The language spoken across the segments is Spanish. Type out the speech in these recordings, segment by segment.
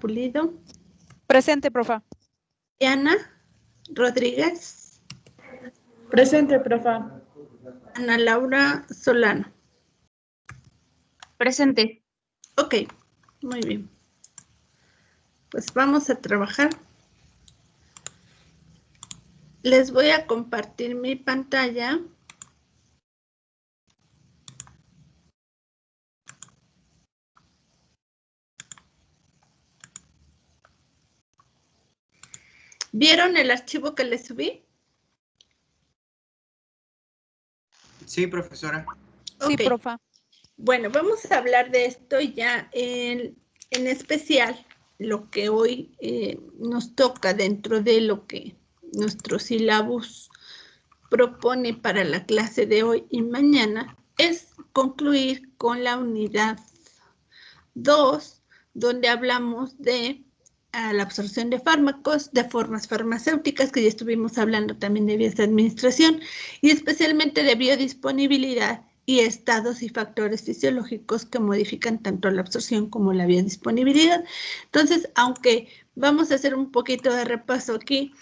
Pulido. Presente, profa. Diana Rodríguez. Presente, profa. Ana Laura Solano. Presente. Ok, muy bien. Pues vamos a trabajar. Les voy a compartir mi pantalla. ¿Vieron el archivo que les subí? Sí, profesora. Sí, Ok. profa. Bueno, vamos a hablar de esto ya en especial lo que hoy nos toca dentro de lo que nuestro sílabus propone para la clase de hoy y mañana es concluir con la unidad 2, donde hablamos de la absorción de fármacos, de formas farmacéuticas, que ya estuvimos hablando también de vías de administración, y especialmente de biodisponibilidad y estados y factores fisiológicos que modifican tanto la absorción como la biodisponibilidad. Entonces, aunque vamos a hacer un poquito de repaso aquí,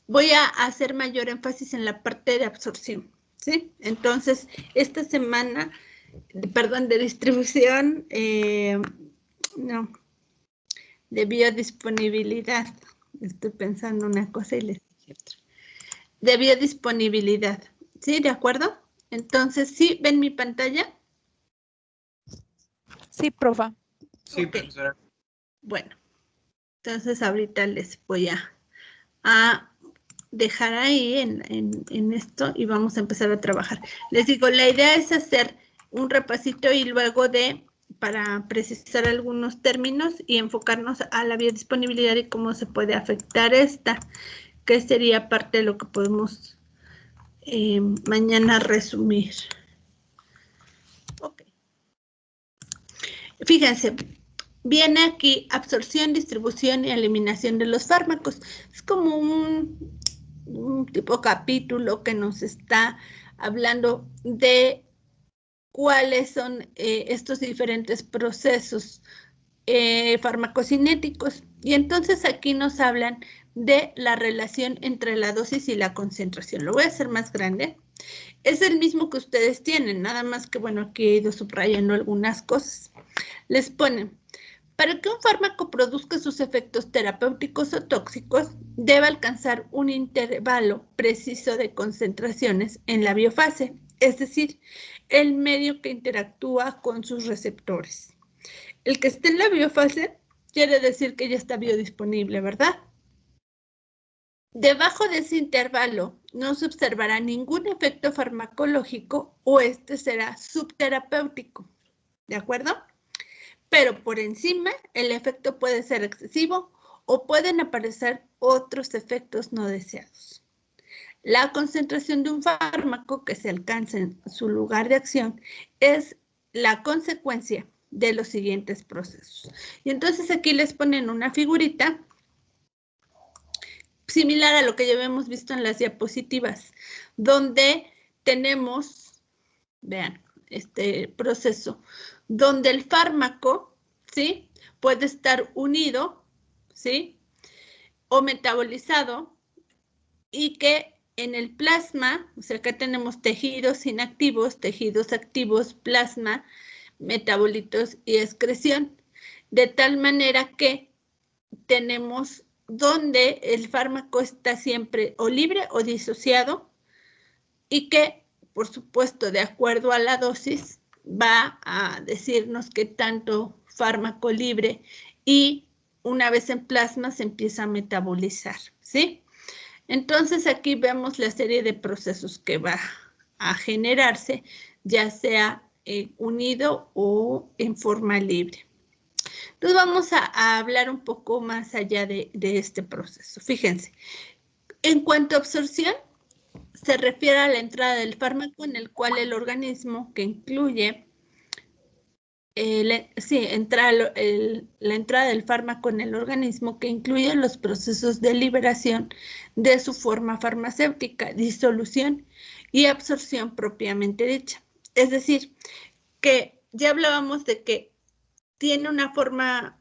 voy a hacer mayor énfasis en la parte de absorción, ¿sí? Entonces, esta semana, perdón, de distribución, no, de biodisponibilidad. Estoy pensando una cosa y les dije otra. De biodisponibilidad, ¿sí? ¿De acuerdo? Entonces, ¿sí ven mi pantalla? Sí, profa. Sí, Ok. profesora. Bueno, entonces ahorita les voy a dejar ahí en esto y vamos a empezar a trabajar. Les digo, la idea es hacer un repasito y luego para precisar algunos términos y enfocarnos a la biodisponibilidad y cómo se puede afectar esta, que sería parte de lo que podemos mañana resumir. Ok. Fíjense, viene aquí absorción, distribución y eliminación de los fármacos. Es como un tipo capítulo que nos está hablando de cuáles son estos diferentes procesos farmacocinéticos. Y entonces aquí nos hablan de la relación entre la dosis y la concentración. Lo voy a hacer más grande. Es el mismo que ustedes tienen, nada más que, bueno, aquí he ido subrayando algunas cosas. Les ponen, para que un fármaco produzca sus efectos terapéuticos o tóxicos, debe alcanzar un intervalo preciso de concentraciones en la biofase, es decir, el medio que interactúa con sus receptores. El que esté en la biofase quiere decir que ya está biodisponible, ¿verdad? Debajo de ese intervalo no se observará ningún efecto farmacológico o este será subterapéutico, ¿de acuerdo? Pero por encima el efecto puede ser excesivo o pueden aparecer otros efectos no deseados. La concentración de un fármaco que se alcanza en su lugar de acción es la consecuencia de los siguientes procesos. Y entonces aquí les ponen una figurita similar a lo que ya habíamos visto en las diapositivas, donde tenemos, vean, este proceso, donde el fármaco, ¿sí?, puede estar unido, ¿sí?, o metabolizado, y que en el plasma, o sea, acá tenemos tejidos inactivos, tejidos activos, plasma, metabolitos y excreción, de tal manera que tenemos donde el fármaco está siempre o libre o disociado y que, por supuesto, de acuerdo a la dosis, va a decirnos qué tanto fármaco libre y una vez en plasma se empieza a metabolizar, ¿sí? Entonces aquí vemos la serie de procesos que va a generarse, ya sea unido o en forma libre. Entonces vamos a hablar un poco más allá de este proceso. Fíjense, en cuanto a absorción, se refiere a la entrada del fármaco en el cual el organismo que incluye, la entrada del fármaco en el organismo que incluye los procesos de liberación de su forma farmacéutica, disolución y absorción propiamente dicha. Es decir, que ya hablábamos de que tiene una forma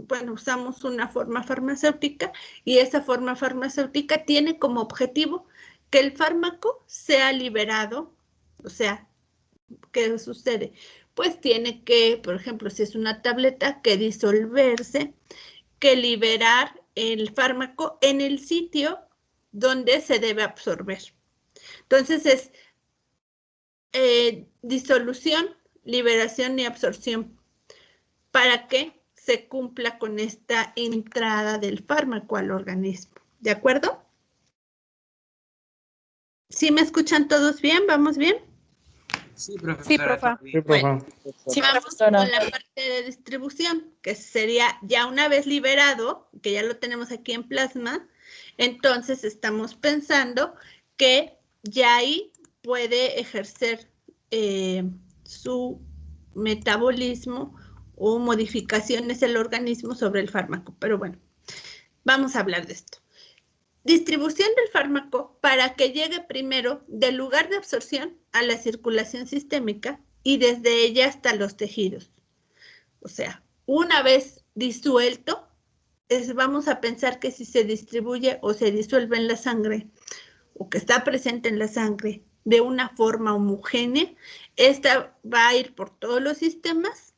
bueno, usamos una forma farmacéutica y esa forma farmacéutica tiene como objetivo que el fármaco sea liberado. O sea, ¿qué sucede? Pues tiene que, por ejemplo, si es una tableta, que disolverse, que liberar el fármaco en el sitio donde se debe absorber. Entonces es disolución, liberación y absorción para que se cumpla con esta entrada del fármaco al organismo. ¿De acuerdo? ¿Sí me escuchan todos bien? ¿Vamos bien? Sí, profesora. Sí, profa. todo Sí, bien. profa. Bueno, Sí, vamos profesora. con la parte de distribución, que sería ya una vez liberado, que ya lo tenemos aquí en plasma, entonces estamos pensando que ya ahí puede ejercer su metabolismo o modificaciones del organismo sobre el fármaco. Pero bueno, vamos a hablar de esto. Distribución del fármaco para que llegue primero del lugar de absorción a la circulación sistémica y desde ella hasta los tejidos. O sea, una vez disuelto, vamos a pensar que si se distribuye o se disuelve en la sangre o que está presente en la sangre de una forma homogénea, esta va a ir por todos los sistemas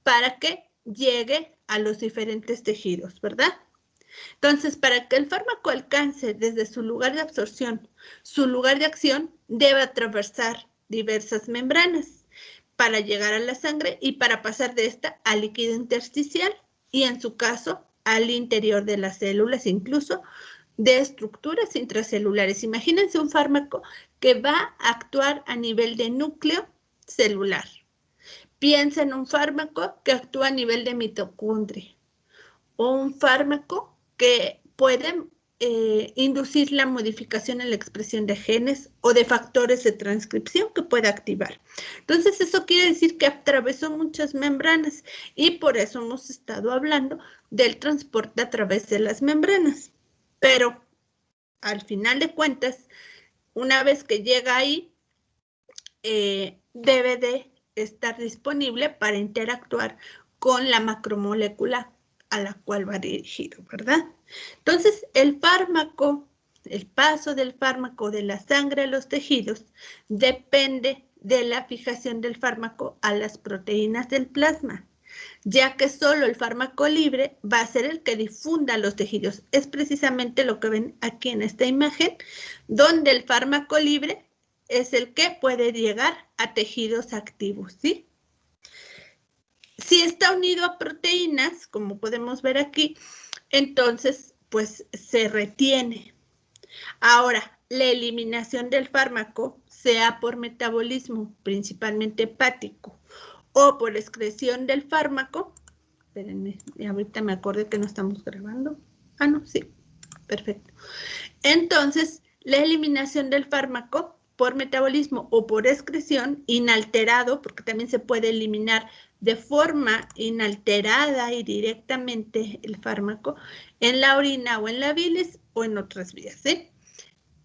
para que llegue a los diferentes tejidos, ¿verdad? Entonces, para que el fármaco alcance desde su lugar de absorción, su lugar de acción, debe atravesar diversas membranas para llegar a la sangre y para pasar de esta al líquido intersticial y, en su caso, al interior de las células, incluso de estructuras intracelulares. Imagínense un fármaco que va a actuar a nivel de núcleo celular. Piensa en un fármaco que actúa a nivel de mitocondria o un fármaco que puede inducir la modificación en la expresión de genes o de factores de transcripción que pueda activar. Entonces, eso quiere decir que atravesó muchas membranas y por eso hemos estado hablando del transporte a través de las membranas. Pero, al final de cuentas, una vez que llega ahí, debe de estar disponible para interactuar con la macromolécula a la cual va dirigido, ¿verdad? Entonces, el fármaco, el paso del fármaco de la sangre a los tejidos depende de la fijación del fármaco a las proteínas del plasma, ya que solo el fármaco libre va a ser el que difunda los tejidos. Es precisamente lo que ven aquí en esta imagen, donde el fármaco libre es el que puede llegar a tejidos activos, ¿sí? Si está unido a proteínas, como podemos ver aquí, entonces, pues, se retiene. Ahora, la eliminación del fármaco, sea por metabolismo, principalmente hepático, o por excreción del fármaco, espérenme, ahorita me acordé que no estamos grabando. Ah, no, sí, perfecto. Entonces, la eliminación del fármaco por metabolismo o por excreción inalterado, porque también se puede eliminar de forma inalterada y directamente el fármaco en la orina o en la bilis o en otras vías, ¿sí?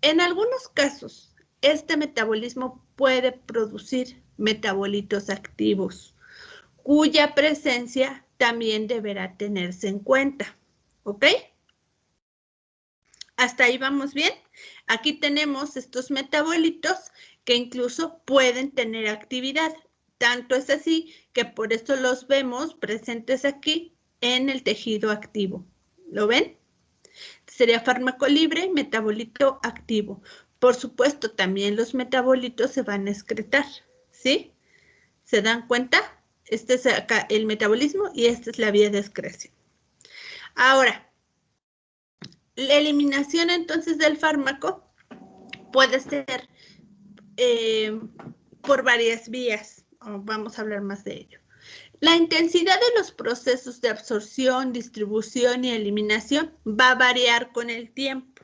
En algunos casos, este metabolismo puede producir metabolitos activos, cuya presencia también deberá tenerse en cuenta, ¿ok? ¿Hasta ahí vamos bien? Aquí tenemos estos metabolitos que incluso pueden tener actividad. Tanto es así que por eso los vemos presentes aquí en el tejido activo. ¿Lo ven? Sería fármaco libre, metabolito activo. Por supuesto, también los metabolitos se van a excretar, ¿sí? ¿Se dan cuenta? Este es acá el metabolismo y esta es la vía de excreción. Ahora, la eliminación entonces del fármaco puede ser por varias vías. Vamos a hablar más de ello. La intensidad de los procesos de absorción, distribución y eliminación va a variar con el tiempo.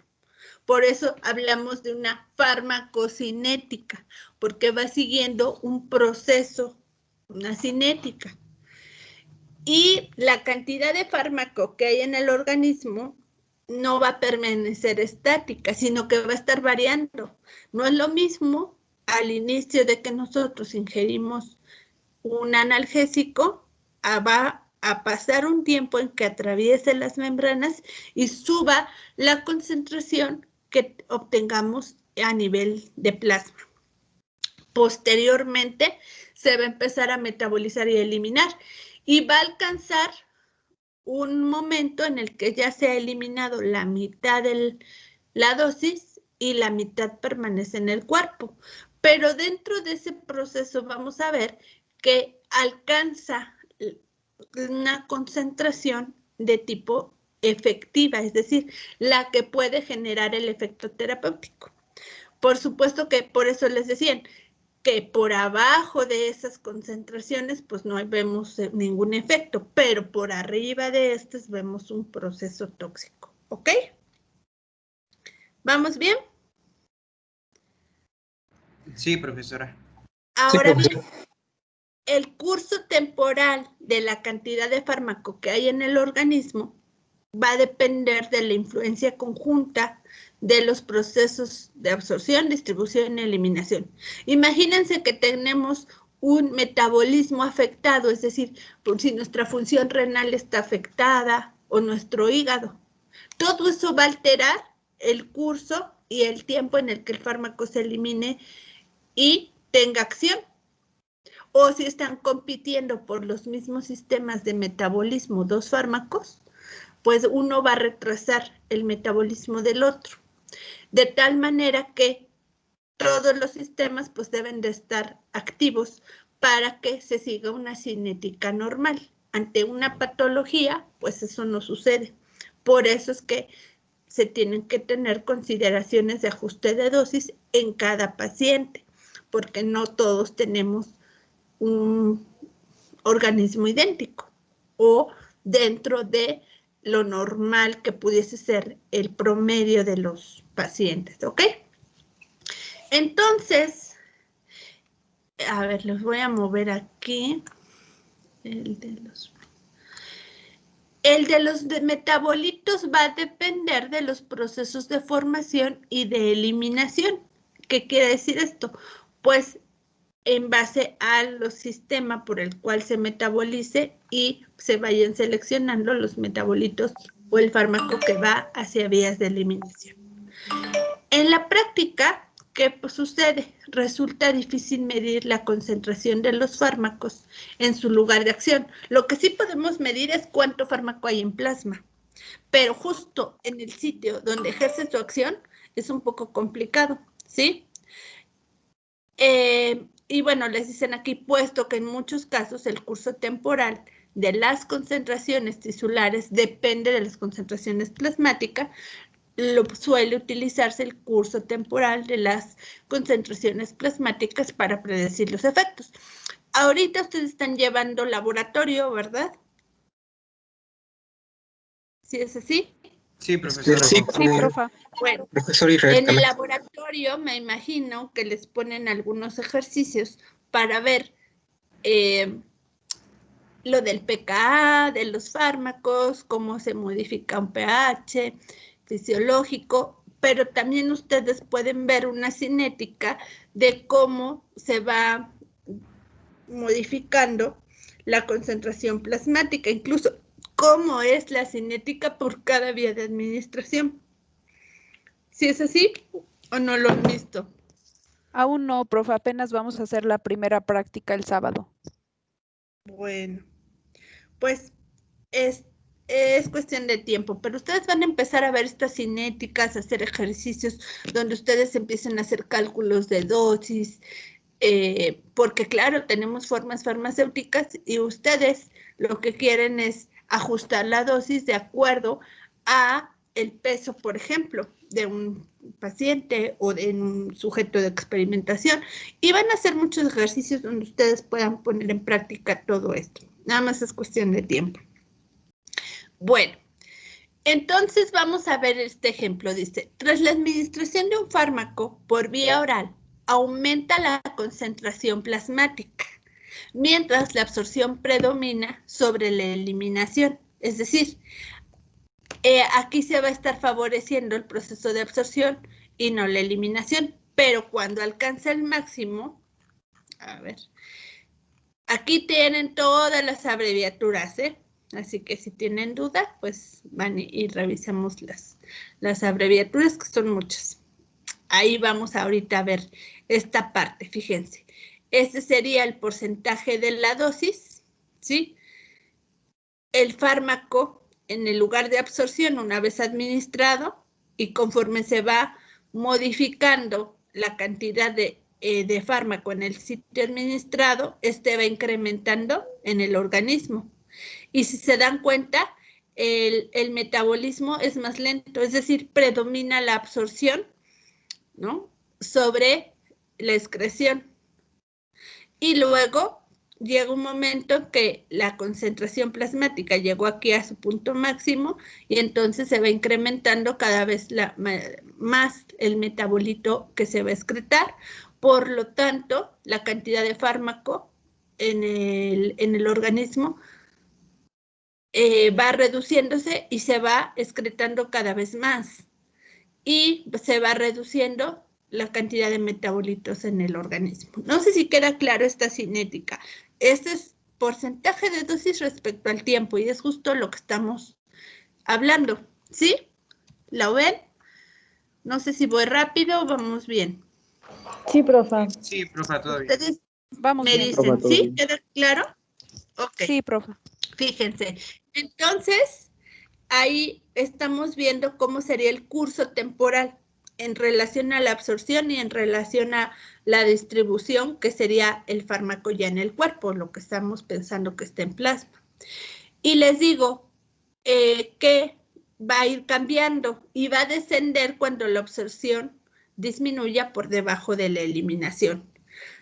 Por eso hablamos de una farmacocinética, porque va siguiendo un proceso, una cinética. Y la cantidad de fármaco que hay en el organismo no va a permanecer estática, sino que va a estar variando. No es lo mismo al inicio de que nosotros ingerimos un analgésico, va a pasar un tiempo en que atraviese las membranas y suba la concentración que obtengamos a nivel de plasma. Posteriormente, se va a empezar a metabolizar y eliminar y va a alcanzar un momento en el que ya se ha eliminado la mitad de la dosis y la mitad permanece en el cuerpo. Pero dentro de ese proceso vamos a ver que alcanza una concentración de tipo efectiva, es decir, la que puede generar el efecto terapéutico. Por supuesto que por eso les decían que por abajo de esas concentraciones pues no vemos ningún efecto, pero por arriba de estas vemos un proceso tóxico, ¿ok? ¿Vamos bien? Sí, profesora. Ahora bien, el curso temporal de la cantidad de fármaco que hay en el organismo va a depender de la influencia conjunta de los procesos de absorción, distribución y eliminación. Imagínense que tenemos un metabolismo afectado, es decir, por si nuestra función renal está afectada o nuestro hígado. Todo eso va a alterar el curso y el tiempo en el que el fármaco se elimine y tenga acción. O si están compitiendo por los mismos sistemas de metabolismo dos fármacos, pues uno va a retrasar el metabolismo del otro. De tal manera que todos los sistemas pues deben de estar activos para que se siga una cinética normal. Ante una patología, pues eso no sucede. Por eso es que se tienen que tener consideraciones de ajuste de dosis en cada paciente, porque no todos tenemos un organismo idéntico o dentro de lo normal que pudiese ser el promedio de los pacientes, ¿ok? Entonces, a ver, los voy a mover aquí. El de los metabolitos va a depender de los procesos de formación y de eliminación. ¿Qué quiere decir esto? Pues en base al sistema por el cual se metabolice y se vayan seleccionando los metabolitos o el fármaco que va hacia vías de eliminación. En la práctica, ¿qué sucede? Resulta difícil medir la concentración de los fármacos en su lugar de acción. Lo que sí podemos medir es cuánto fármaco hay en plasma, pero justo en el sitio donde ejerce su acción es un poco complicado, ¿sí? Y bueno, les dicen aquí, puesto que en muchos casos el curso temporal de las concentraciones tisulares depende de las concentraciones plasmáticas, suele utilizarse el curso temporal de las concentraciones plasmáticas para predecir los efectos. Ahorita ustedes están llevando laboratorio, ¿verdad? ¿Sí es así? Sí, profesora. Sí, profa. Bueno, Profesor Israel en el Camacho. laboratorio me imagino que les ponen algunos ejercicios para ver lo del pKa, de los fármacos, cómo se modifica un pH fisiológico, pero también ustedes pueden ver una cinética de cómo se va modificando la concentración plasmática, incluso cómo es la cinética por cada vía de administración. ¿Sí es así o no lo han visto? Aún no, profe, apenas vamos a hacer la primera práctica el sábado. Bueno, pues es cuestión de tiempo, pero ustedes van a empezar a ver estas cinéticas, a hacer ejercicios donde ustedes empiecen a hacer cálculos de dosis, porque claro, tenemos formas farmacéuticas y ustedes lo que quieren es ajustar la dosis de acuerdo a el peso, por ejemplo, de un paciente o de un sujeto de experimentación, y van a hacer muchos ejercicios donde ustedes puedan poner en práctica todo esto. Nada más es cuestión de tiempo. Bueno, entonces vamos a ver este ejemplo. Dice, tras la administración de un fármaco por vía oral, aumenta la concentración plasmática, mientras la absorción predomina sobre la eliminación. Es decir, aquí se va a estar favoreciendo el proceso de absorción y no la eliminación, pero cuando alcanza el máximo, a ver, aquí tienen todas las abreviaturas, Así que si tienen duda, pues van y revisamos las abreviaturas, que son muchas. Ahí vamos ahorita a ver esta parte, fíjense. Este sería el porcentaje de la dosis, ¿sí? El fármaco en el lugar de absorción una vez administrado, y conforme se va modificando la cantidad de fármaco en el sitio administrado, este va incrementando en el organismo. Y si se dan cuenta, el metabolismo es más lento, es decir, predomina la absorción, ¿no?, sobre la excreción. Y luego llega un momento que la concentración plasmática llegó aquí a su punto máximo y entonces se va incrementando cada vez más el metabolito que se va a excretar. Por lo tanto, la cantidad de fármaco en el organismo va reduciéndose y se va excretando cada vez más. Y se va reduciendo la cantidad de metabolitos en el organismo. No sé si queda claro esta cinética. Este es porcentaje de dosis respecto al tiempo y es justo lo que estamos hablando. ¿Sí? ¿La ven? No sé si voy rápido o vamos bien. Sí, profa. Sí, profa, todo bien. Ustedes Vamos me bien. dicen, Profa, todo ¿sí? bien. ¿Queda claro? Ok. Sí, profe. Fíjense. Entonces, ahí estamos viendo cómo sería el curso temporal en relación a la absorción y en relación a la distribución, que sería el fármaco ya en el cuerpo, lo que estamos pensando que está en plasma. Y les digo que va a ir cambiando y va a descender cuando la absorción disminuya por debajo de la eliminación,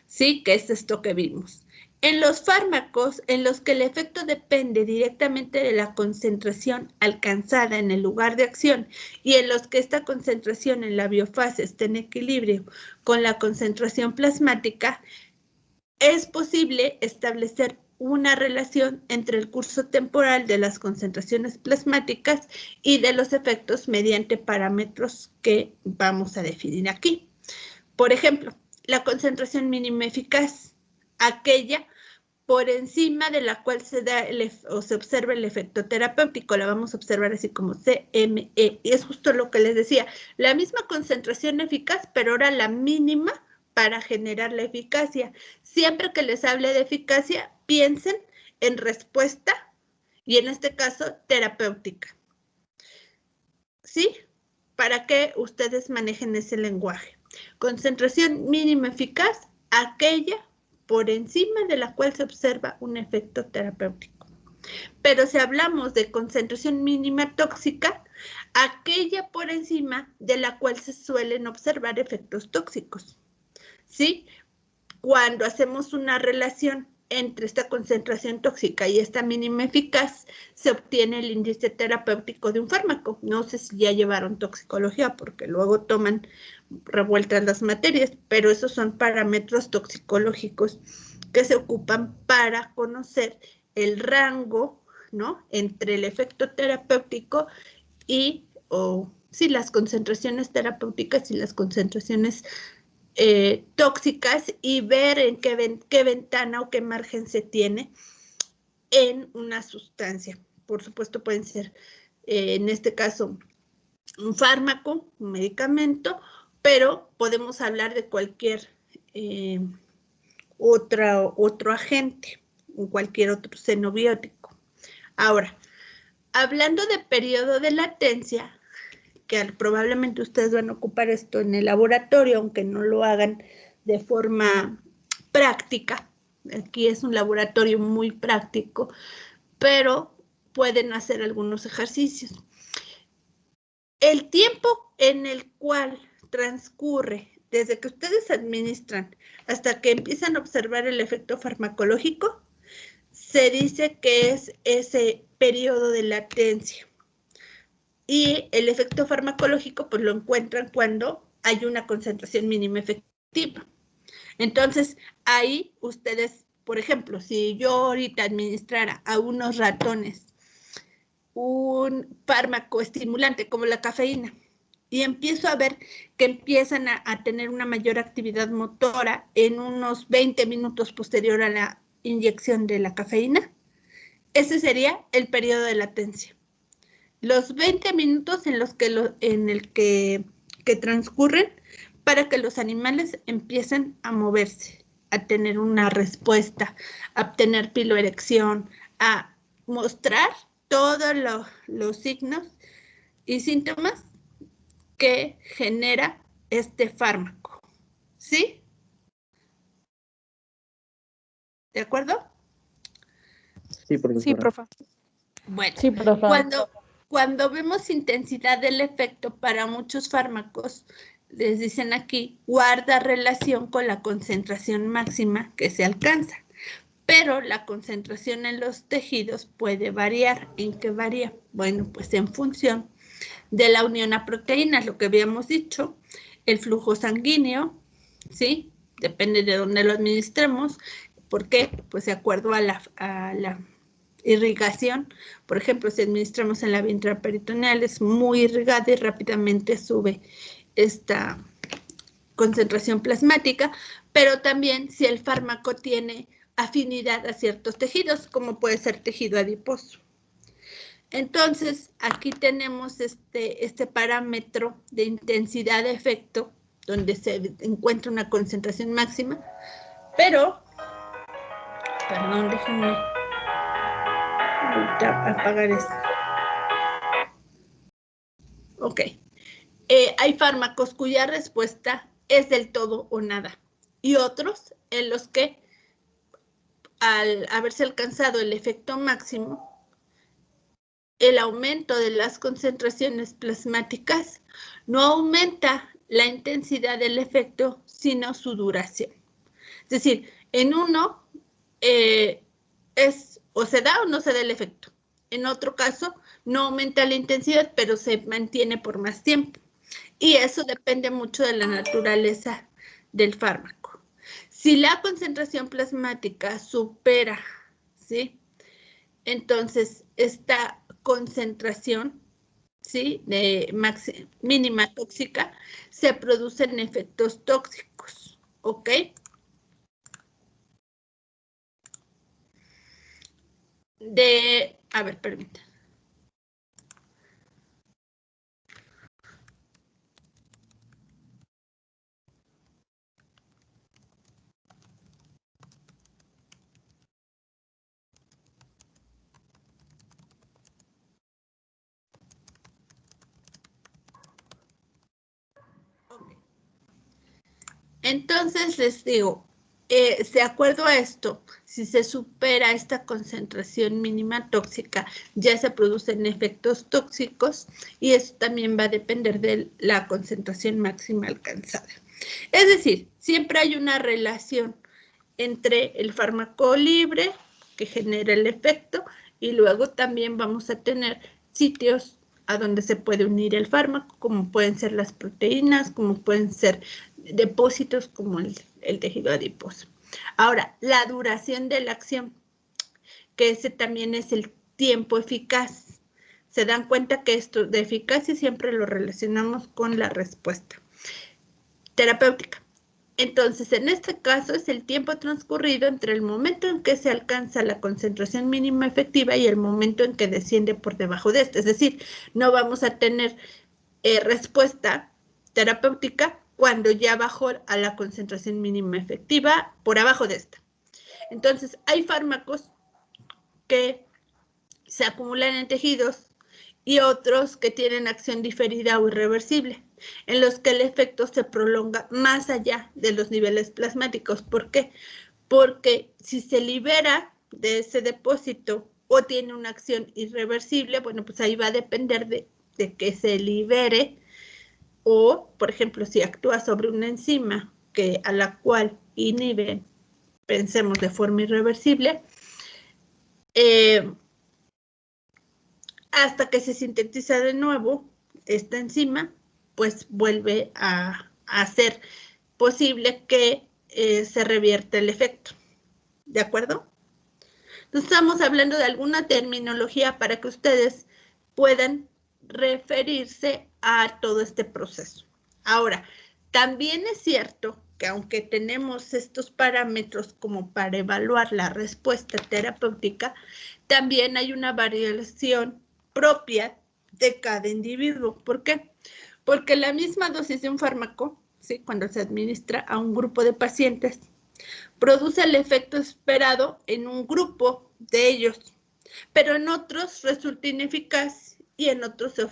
¿sí? Que es esto que vimos. En los fármacos en los que el efecto depende directamente de la concentración alcanzada en el lugar de acción y en los que esta concentración en la biofase está en equilibrio con la concentración plasmática, es posible establecer una relación entre el curso temporal de las concentraciones plasmáticas y de los efectos mediante parámetros que vamos a definir aquí. Por ejemplo, la concentración mínima eficaz, aquella por encima de la cual se da o se observa el efecto terapéutico, la vamos a observar así como CME, y es justo lo que les decía, la misma concentración eficaz, pero ahora la mínima para generar la eficacia. Siempre que les hable de eficacia, piensen en respuesta, y en este caso, terapéutica. ¿Sí? Para que ustedes manejen ese lenguaje. Concentración mínima eficaz, aquella por encima de la cual se observa un efecto terapéutico. Pero si hablamos de concentración mínima tóxica, aquella por encima de la cual se suelen observar efectos tóxicos. ¿Sí? Cuando hacemos una relación entre esta concentración tóxica y esta mínima eficaz, se obtiene el índice terapéutico de un fármaco. No sé si ya llevaron toxicología, porque luego toman revueltas las materias, pero esos son parámetros toxicológicos que se ocupan para conocer el rango, ¿no?, entre el efecto terapéutico y, sí, las concentraciones terapéuticas y las concentraciones tóxicas, y ver en qué ventana o qué margen se tiene en una sustancia. Por supuesto, pueden ser, en este caso, un fármaco, un medicamento, pero podemos hablar de cualquier otro agente, cualquier otro xenobiótico. Ahora, hablando de periodo de latencia, que probablemente ustedes van a ocupar esto en el laboratorio, aunque no lo hagan de forma práctica. Aquí es un laboratorio muy práctico, pero pueden hacer algunos ejercicios. El tiempo en el cual transcurre desde que ustedes administran hasta que empiezan a observar el efecto farmacológico, se dice que es ese periodo de latencia. Y el efecto farmacológico pues lo encuentran cuando hay una concentración mínima efectiva. Entonces, ahí ustedes, por ejemplo, si yo ahorita administrara a unos ratones un fármaco estimulante como la cafeína y empiezo a ver que empiezan a tener una mayor actividad motora en unos 20 minutos posterior a la inyección de la cafeína, Ese sería el periodo de latencia. Los 20 minutos en el que transcurren para que los animales empiecen a moverse, a tener una respuesta, a obtener piloerección, a mostrar todos los signos y síntomas que genera este fármaco. ¿Sí? ¿De acuerdo? Sí, profesora. Sí, profa. Bueno, Sí, profa. cuando vemos intensidad del efecto para muchos fármacos, les dicen aquí, guarda relación con la concentración máxima que se alcanza. Pero la concentración en los tejidos puede variar. ¿En qué varía? Bueno, pues en función de la unión a proteínas, lo que habíamos dicho, el flujo sanguíneo, ¿sí? Depende de dónde lo administremos. ¿Por qué? Pues de acuerdo a la irrigación. Por ejemplo, si administramos en la vía intraperitoneal, es muy irrigada y rápidamente sube esta concentración plasmática, pero también si el fármaco tiene afinidad a ciertos tejidos, como puede ser tejido adiposo. Entonces, aquí tenemos este parámetro de intensidad de efecto, donde se encuentra una concentración máxima, pero, perdón, déjenme apagar esto. Ok. Hay fármacos cuya respuesta es del todo o nada, y otros en los que al haberse alcanzado el efecto máximo, el aumento de las concentraciones plasmáticas no aumenta la intensidad del efecto, sino su duración. Es decir, en uno o se da o no se da el efecto. En otro caso, no aumenta la intensidad, pero se mantiene por más tiempo. Y eso depende mucho de la naturaleza del fármaco. Si la concentración plasmática supera, ¿sí? Entonces, esta concentración, ¿sí? De mínima tóxica, se producen efectos tóxicos, ¿ok? A ver, permítanme. Entonces les digo, de acuerdo a esto, si se supera esta concentración mínima tóxica, ya se producen efectos tóxicos y eso también va a depender de la concentración máxima alcanzada. Es decir, siempre hay una relación entre el fármaco libre que genera el efecto y luego también vamos a tener sitios a donde se puede unir el fármaco, como pueden ser las proteínas, como pueden ser depósitos como el tejido adiposo. Ahora, la duración de la acción, que ese también es el tiempo eficaz. Se dan cuenta que esto de eficacia siempre lo relacionamos con la respuesta terapéutica. Entonces, en este caso es el tiempo transcurrido entre el momento en que se alcanza la concentración mínima efectiva y el momento en que desciende por debajo de esta. Es decir, no vamos a tener respuesta terapéutica cuando ya bajó a la concentración mínima efectiva por abajo de esta. Entonces, hay fármacos que se acumulan en tejidos y otros que tienen acción diferida o irreversible, en los que el efecto se prolonga más allá de los niveles plasmáticos. ¿Por qué? Porque si se libera de ese depósito o tiene una acción irreversible, bueno, pues ahí va a depender de que se libere o, por ejemplo, si actúa sobre una enzima a la cual inhibe, pensemos de forma irreversible, hasta que se sintetiza de nuevo esta enzima, pues vuelve a hacer posible que se revierta el efecto. ¿De acuerdo? Entonces estamos hablando de alguna terminología para que ustedes puedan referirse a todo este proceso. Ahora, también es cierto que aunque tenemos estos parámetros como para evaluar la respuesta terapéutica, también hay una variación propia de cada individuo. ¿Por qué? Porque la misma dosis de un fármaco, ¿sí?, cuando se administra a un grupo de pacientes, produce el efecto esperado en un grupo de ellos, pero en otros resulta ineficaz y en otros se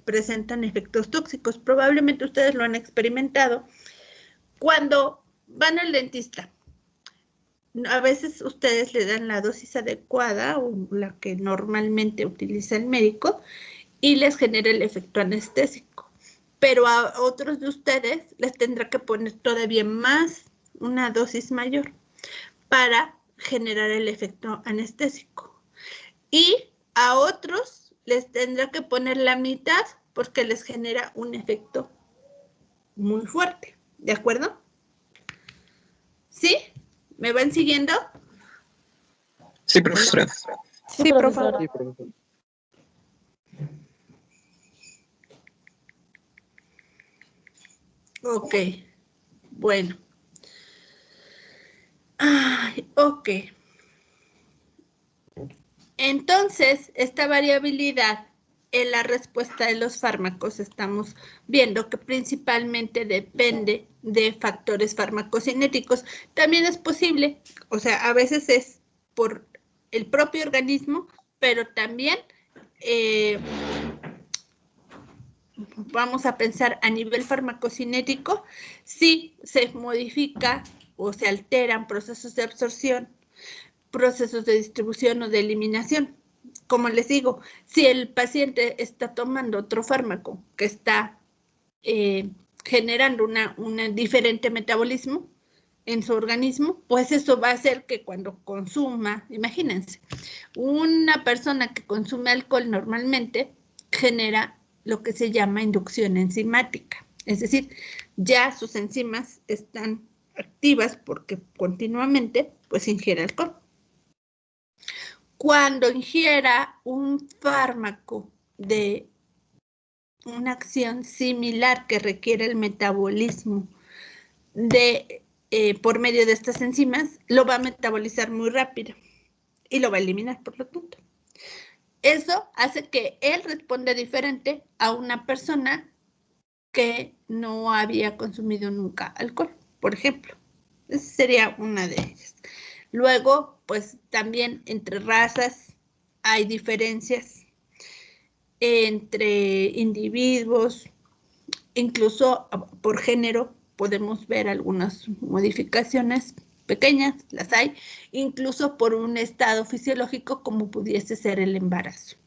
presentan efectos tóxicos. Probablemente ustedes lo han experimentado cuando van al dentista. A veces ustedes le dan la dosis adecuada o la que normalmente utiliza el médico y les genera el efecto anestésico. Pero a otros de ustedes les tendrá que poner todavía más, una dosis mayor, para generar el efecto anestésico. Y a otros les tendrá que poner la mitad porque les genera un efecto muy fuerte. ¿De acuerdo? ¿Sí? ¿Me van siguiendo? Sí, profesora. Sí, profe. Sí, profesor. Ok. Bueno. Ay, ok. Entonces, esta variabilidad en la respuesta de los fármacos estamos viendo que principalmente depende de factores farmacocinéticos. También es posible, o sea, a veces es por el propio organismo, pero también vamos a pensar a nivel farmacocinético, si se modifica o se alteran procesos de absorción, procesos de distribución o de eliminación. Como les digo, si el paciente está tomando otro fármaco que está generando un diferente metabolismo en su organismo, pues eso va a hacer que cuando consuma, imagínense, una persona que consume alcohol normalmente genera lo que se llama inducción enzimática. Es decir, ya sus enzimas están activas porque continuamente pues ingiere alcohol. Cuando ingiera un fármaco de una acción similar que requiere el metabolismo por medio de estas enzimas, lo va a metabolizar muy rápido y lo va a eliminar, por lo tanto. Eso hace que él responda diferente a una persona que no había consumido nunca alcohol, por ejemplo. Esa sería una de ellas. Luego, pues también entre razas hay diferencias entre individuos, incluso por género podemos ver algunas modificaciones pequeñas, las hay, incluso por un estado fisiológico como pudiese ser el embarazo.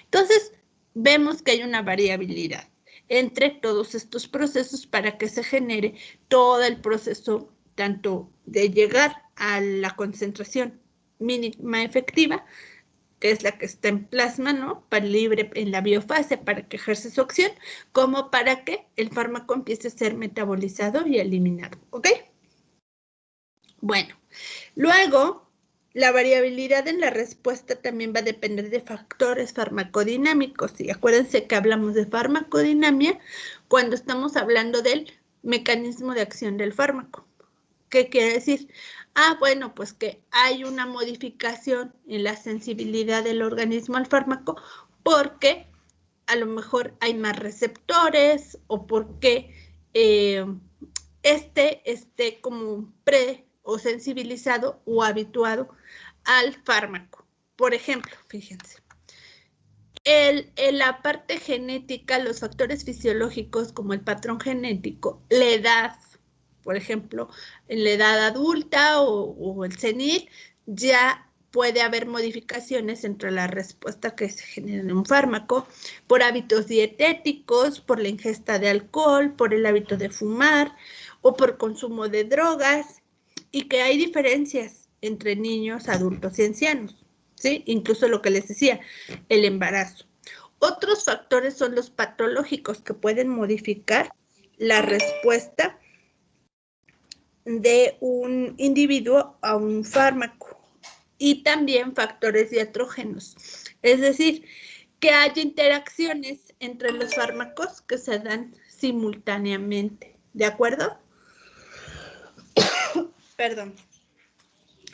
Entonces, vemos que hay una variabilidad entre todos estos procesos para que se genere todo el proceso, tanto de llegar a la concentración mínima efectiva, que es la que está en plasma, ¿no?, para libre en la biofase para que ejerce su acción, como para que el fármaco empiece a ser metabolizado y eliminado, ¿ok? Bueno, luego, la variabilidad en la respuesta también va a depender de factores farmacodinámicos. Y acuérdense que hablamos de farmacodinamia cuando estamos hablando del mecanismo de acción del fármaco. ¿Qué quiere decir? Bueno, pues que hay una modificación en la sensibilidad del organismo al fármaco porque a lo mejor hay más receptores o porque esté como o sensibilizado o habituado al fármaco. Por ejemplo, fíjense, en la parte genética, los factores fisiológicos como el patrón genético, la edad, por ejemplo, en la edad adulta o el senil, ya puede haber modificaciones entre la respuesta que se genera en un fármaco, por hábitos dietéticos, por la ingesta de alcohol, por el hábito de fumar o por consumo de drogas, y que hay diferencias entre niños, adultos y ancianos, ¿sí? Incluso lo que les decía, el embarazo. Otros factores son los patológicos que pueden modificar la respuesta de un individuo a un fármaco, y también factores diatrógenos, es decir, que haya interacciones entre los fármacos que se dan simultáneamente, ¿de acuerdo? Perdón.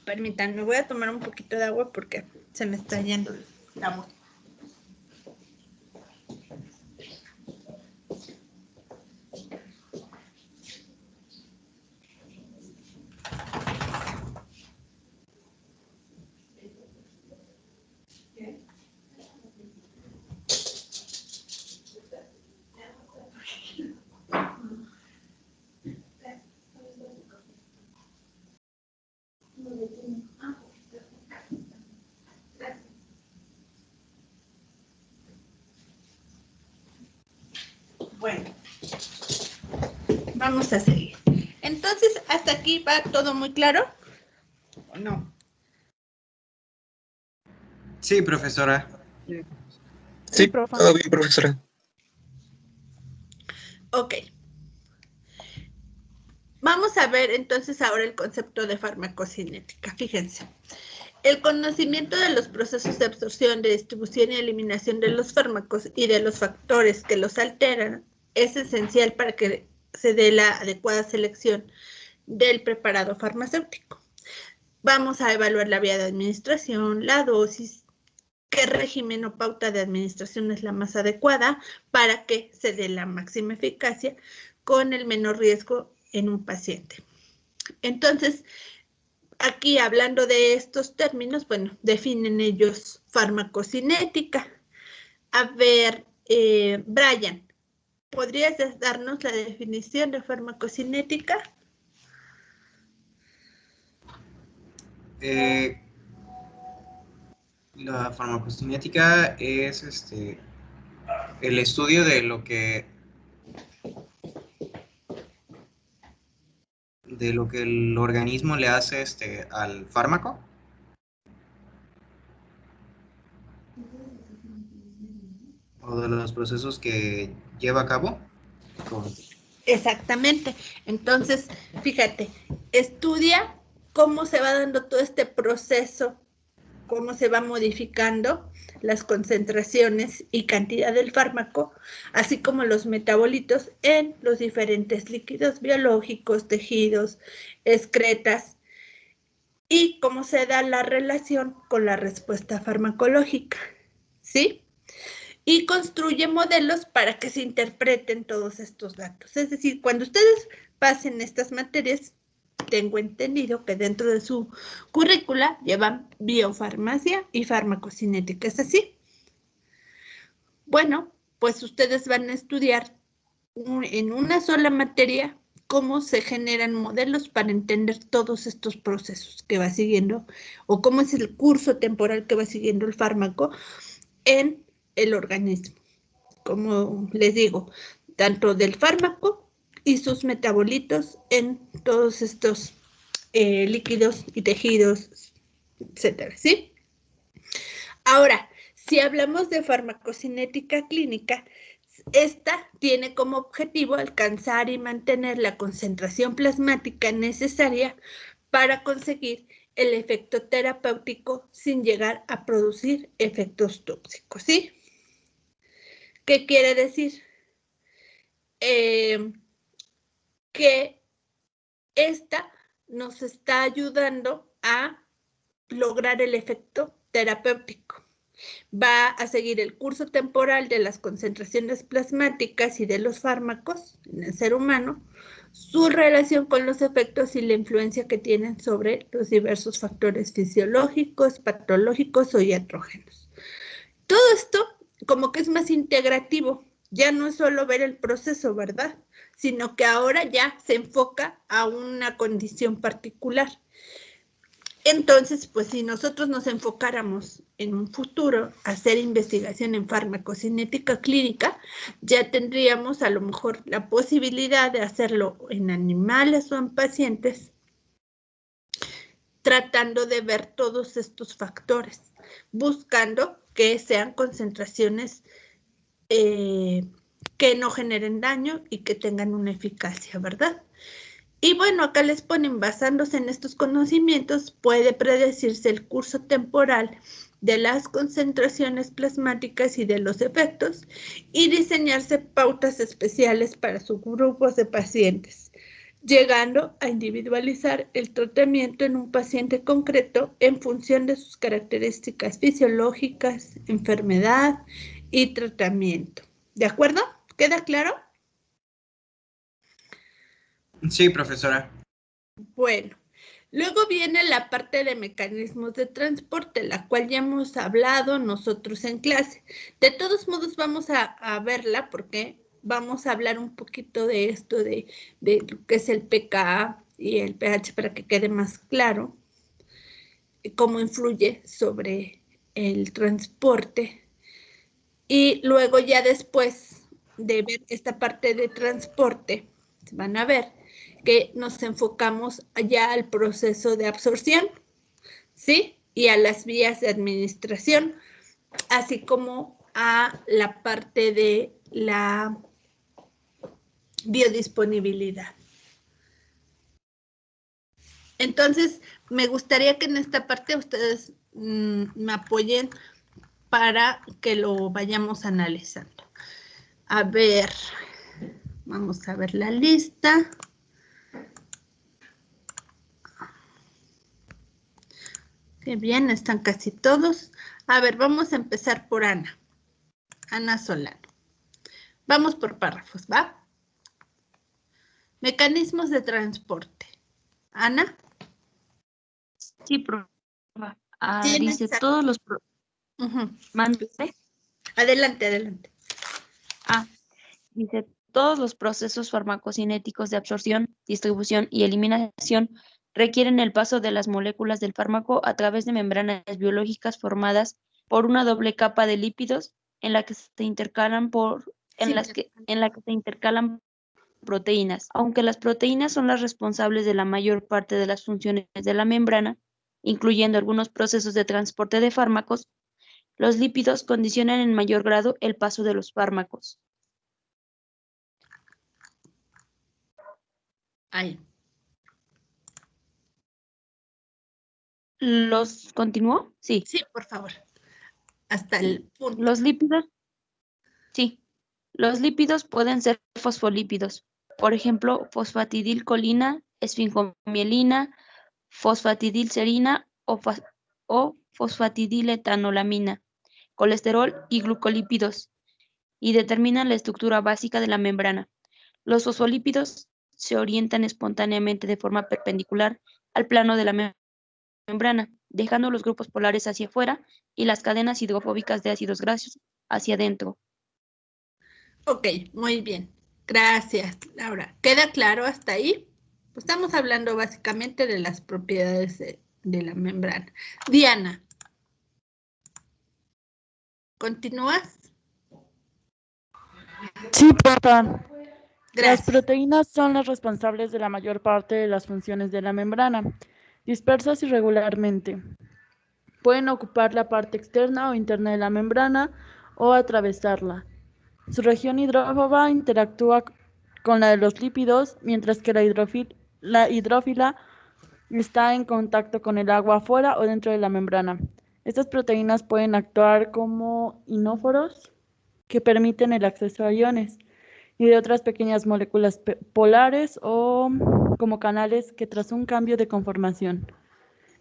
Permítanme, voy a tomar un poquito de agua porque se me está yendo la voz. Bueno, vamos a seguir. Entonces, ¿hasta aquí va todo muy claro? ¿O no? Sí, profesora. Sí, profa. Todo bien, profesora. Ok. Vamos a ver entonces ahora el concepto de farmacocinética. Fíjense. El conocimiento de los procesos de absorción, de distribución y eliminación de los fármacos y de los factores que los alteran es esencial para que se dé la adecuada selección del preparado farmacéutico. Vamos a evaluar la vía de administración, la dosis, qué régimen o pauta de administración es la más adecuada para que se dé la máxima eficacia con el menor riesgo en un paciente. Entonces, aquí hablando de estos términos, bueno, definen ellos farmacocinética. A ver, Brian, ¿podrías darnos la definición de farmacocinética? La farmacocinética es el estudio de lo que el organismo le hace al fármaco. O de los procesos que lleva a cabo. Exactamente. Entonces, fíjate, estudia cómo se va dando todo este proceso, cómo se va modificando las concentraciones y cantidad del fármaco, así como los metabolitos en los diferentes líquidos biológicos, tejidos, excretas, y cómo se da la relación con la respuesta farmacológica, ¿sí? Y construye modelos para que se interpreten todos estos datos. Es decir, cuando ustedes pasen estas materias, tengo entendido que dentro de su currícula llevan biofarmacia y farmacocinética. ¿Es así? Bueno, pues ustedes van a estudiar en una sola materia cómo se generan modelos para entender todos estos procesos que va siguiendo o cómo es el curso temporal que va siguiendo el fármaco en el organismo. Como les digo, tanto del fármaco y sus metabolitos en todos estos líquidos y tejidos, etcétera, ¿sí? Ahora, si hablamos de farmacocinética clínica, esta tiene como objetivo alcanzar y mantener la concentración plasmática necesaria para conseguir el efecto terapéutico sin llegar a producir efectos tóxicos, ¿sí? ¿Qué quiere decir? Que esta nos está ayudando a lograr el efecto terapéutico. Va a seguir el curso temporal de las concentraciones plasmáticas y de los fármacos en el ser humano, su relación con los efectos y la influencia que tienen sobre los diversos factores fisiológicos, patológicos o iatrógenos. Todo esto como que es más integrativo, ya no es solo ver el proceso, ¿verdad? Sino que ahora ya se enfoca a una condición particular. Entonces, pues si nosotros nos enfocáramos en un futuro a hacer investigación en farmacocinética clínica, ya tendríamos a lo mejor la posibilidad de hacerlo en animales o en pacientes, tratando de ver todos estos factores, buscando que sean concentraciones que no generen daño y que tengan una eficacia, ¿verdad? Y bueno, acá les ponen, basándose en estos conocimientos, puede predecirse el curso temporal de las concentraciones plasmáticas y de los efectos y diseñarse pautas especiales para subgrupos de pacientes. llegando a individualizar el tratamiento en un paciente concreto en función de sus características fisiológicas, enfermedad y tratamiento. ¿De acuerdo? ¿Queda claro? Sí, profesora. Bueno, luego viene la parte de mecanismos de transporte, la cual ya hemos hablado nosotros en clase. De todos modos vamos a verla porque vamos a hablar un poquito de esto, de lo que es el pKa y el pH para que quede más claro cómo influye sobre el transporte. Y luego ya después de ver esta parte de transporte, van a ver que nos enfocamos ya al proceso de absorción, ¿sí? Y a las vías de administración, así como a la parte de la biodisponibilidad. Entonces, me gustaría que en esta parte ustedes me apoyen para que lo vayamos analizando. A ver, vamos a ver la lista. Qué bien, están casi todos. A ver, vamos a empezar por Ana. Ana Solano. Vamos por párrafos, ¿va? Mecanismos de transporte. Ana. Sí, profe. ¿Tienes Dice todos los... ¿Mande? Adelante, adelante. Dice todos los procesos farmacocinéticos de absorción, distribución y eliminación requieren el paso de las moléculas del fármaco a través de membranas biológicas formadas por una doble capa de lípidos en la que se intercalan proteínas. Aunque las proteínas son las responsables de la mayor parte de las funciones de la membrana, incluyendo algunos procesos de transporte de fármacos, los lípidos condicionan en mayor grado el paso de los fármacos. Ahí. ¿Los continuó? Sí. Sí, por favor. Hasta el punto. Los lípidos pueden ser fosfolípidos, por ejemplo, fosfatidilcolina, esfingomielina, fosfatidilserina o fosfatidiletanolamina, colesterol y glucolípidos, y determinan la estructura básica de la membrana. Los fosfolípidos se orientan espontáneamente de forma perpendicular al plano de la membrana, dejando los grupos polares hacia afuera y las cadenas hidrofóbicas de ácidos grasos hacia adentro. Ok, muy bien. Gracias, Laura. ¿Queda claro hasta ahí? Pues estamos hablando básicamente de las propiedades de la membrana. Diana. ¿Continúas? Sí, profa. Las Gracias. proteínas son las responsables de la mayor parte de las funciones de la membrana, dispersas irregularmente. Pueden ocupar la parte externa o interna de la membrana o atravesarla. Su región hidrófoba interactúa con la de los lípidos, mientras que la hidrófila está en contacto con el agua afuera o dentro de la membrana. Estas proteínas pueden actuar como ioróforos que permiten el acceso a iones y de otras pequeñas moléculas polares o como canales que tras un cambio de conformación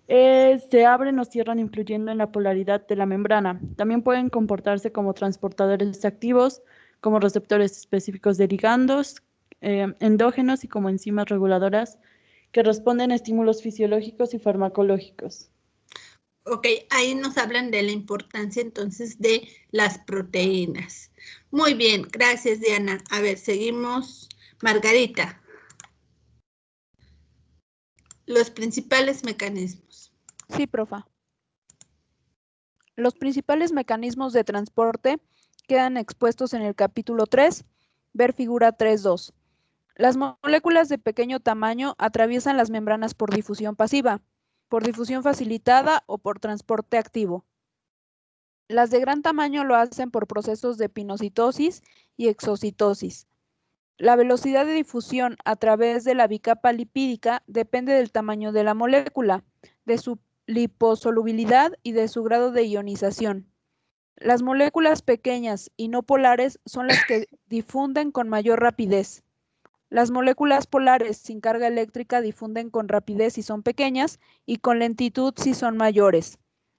se abren o cierran influyendo en la polaridad de la membrana. También pueden comportarse como transportadores activos, como receptores específicos de ligandos endógenos y como enzimas reguladoras que responden a estímulos fisiológicos y farmacológicos. Ok, ahí nos hablan de la importancia entonces de las proteínas. Muy bien, gracias Diana. A ver, seguimos. Margarita. Los principales mecanismos. Sí, profa. Los principales mecanismos de transporte quedan expuestos en el capítulo 3, ver figura 3.2. Las moléculas de pequeño tamaño atraviesan las membranas por difusión pasiva, por difusión facilitada o por transporte activo. Las de gran tamaño lo hacen por procesos de pinocitosis y exocitosis. La velocidad de difusión a través de la bicapa lipídica depende del tamaño de la molécula, de su liposolubilidad y de su grado de ionización. Las moléculas pequeñas y no polares son las que difunden con mayor rapidez. Las moléculas polares sin carga eléctrica difunden con rapidez si son pequeñas y con lentitud si son mayores.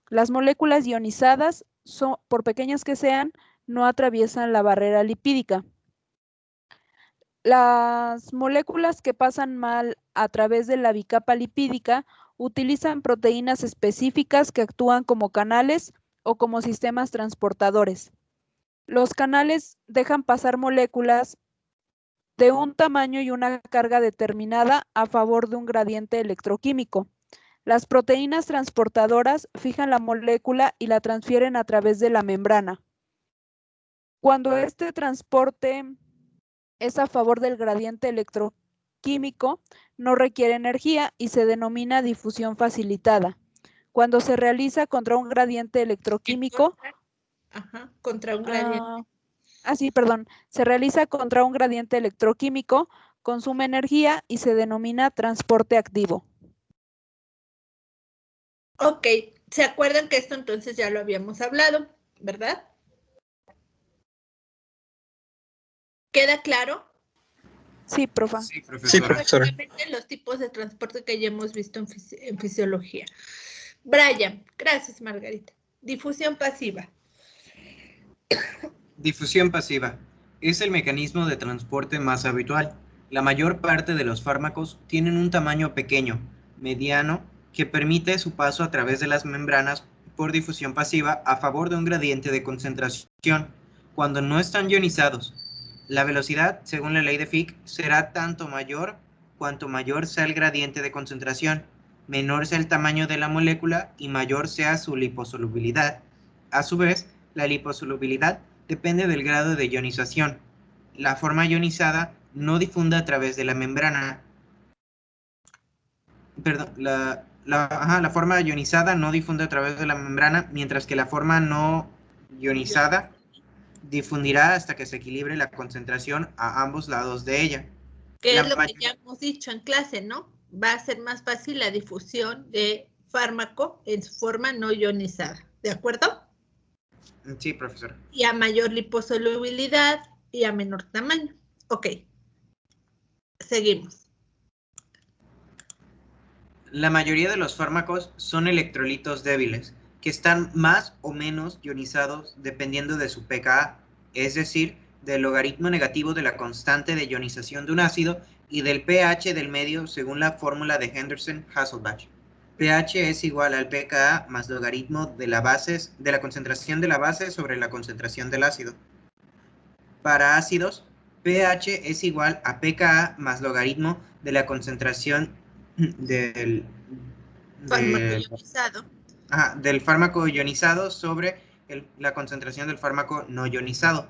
Las moléculas ionizadas, por pequeñas que sean, no atraviesan la barrera lipídica. Las moléculas que pasan mal a través de la bicapa lipídica utilizan proteínas específicas que actúan como canales o como sistemas transportadores. Los canales dejan pasar moléculas de un tamaño y una carga determinada a favor de un gradiente electroquímico. Las proteínas transportadoras fijan la molécula y la transfieren a través de la membrana. Cuando este transporte es a favor del gradiente electroquímico, no requiere energía y se denomina difusión facilitada. Cuando se realiza contra un gradiente electroquímico, contra un gradiente. Se realiza contra un gradiente electroquímico, consume energía y se denomina transporte activo. Ok, ¿se acuerdan que esto entonces ya lo habíamos hablado, verdad? ¿Queda claro? Sí, profa. Sí, profesora. Prácticamente los tipos de transporte que ya hemos visto en fisiología. Brian, gracias Margarita. Difusión pasiva. Difusión pasiva. Es el mecanismo de transporte más habitual. La mayor parte de los fármacos tienen un tamaño pequeño, mediano, que permite su paso a través de las membranas por difusión pasiva a favor de un gradiente de concentración, cuando no están ionizados. La velocidad, según la ley de Fick, será tanto mayor cuanto mayor sea el gradiente de concentración, menor sea el tamaño de la molécula y mayor sea su liposolubilidad. A su vez, la liposolubilidad depende del grado de ionización. La forma ionizada no difunde a través de la membrana. La forma ionizada no difunde a través de la membrana, mientras que la forma no ionizada difundirá hasta que se equilibre la concentración a ambos lados de ella. Que es lo que ya hemos dicho en clase, ¿no? Va a ser más fácil la difusión de fármaco en su forma no ionizada, ¿de acuerdo? Sí, profesor. Y a mayor liposolubilidad y a menor tamaño. Ok. Seguimos. La mayoría de los fármacos son electrolitos débiles, que están más o menos ionizados dependiendo de su pKa, es decir, del logaritmo negativo de la constante de ionización de un ácido y del pH del medio según la fórmula de Henderson-Hasselbalch. pH es igual al pKa más logaritmo de la concentración de la base sobre la concentración del ácido. Para ácidos, pH es igual a pKa más logaritmo de la concentración del fármaco ionizado sobre la concentración del fármaco no ionizado.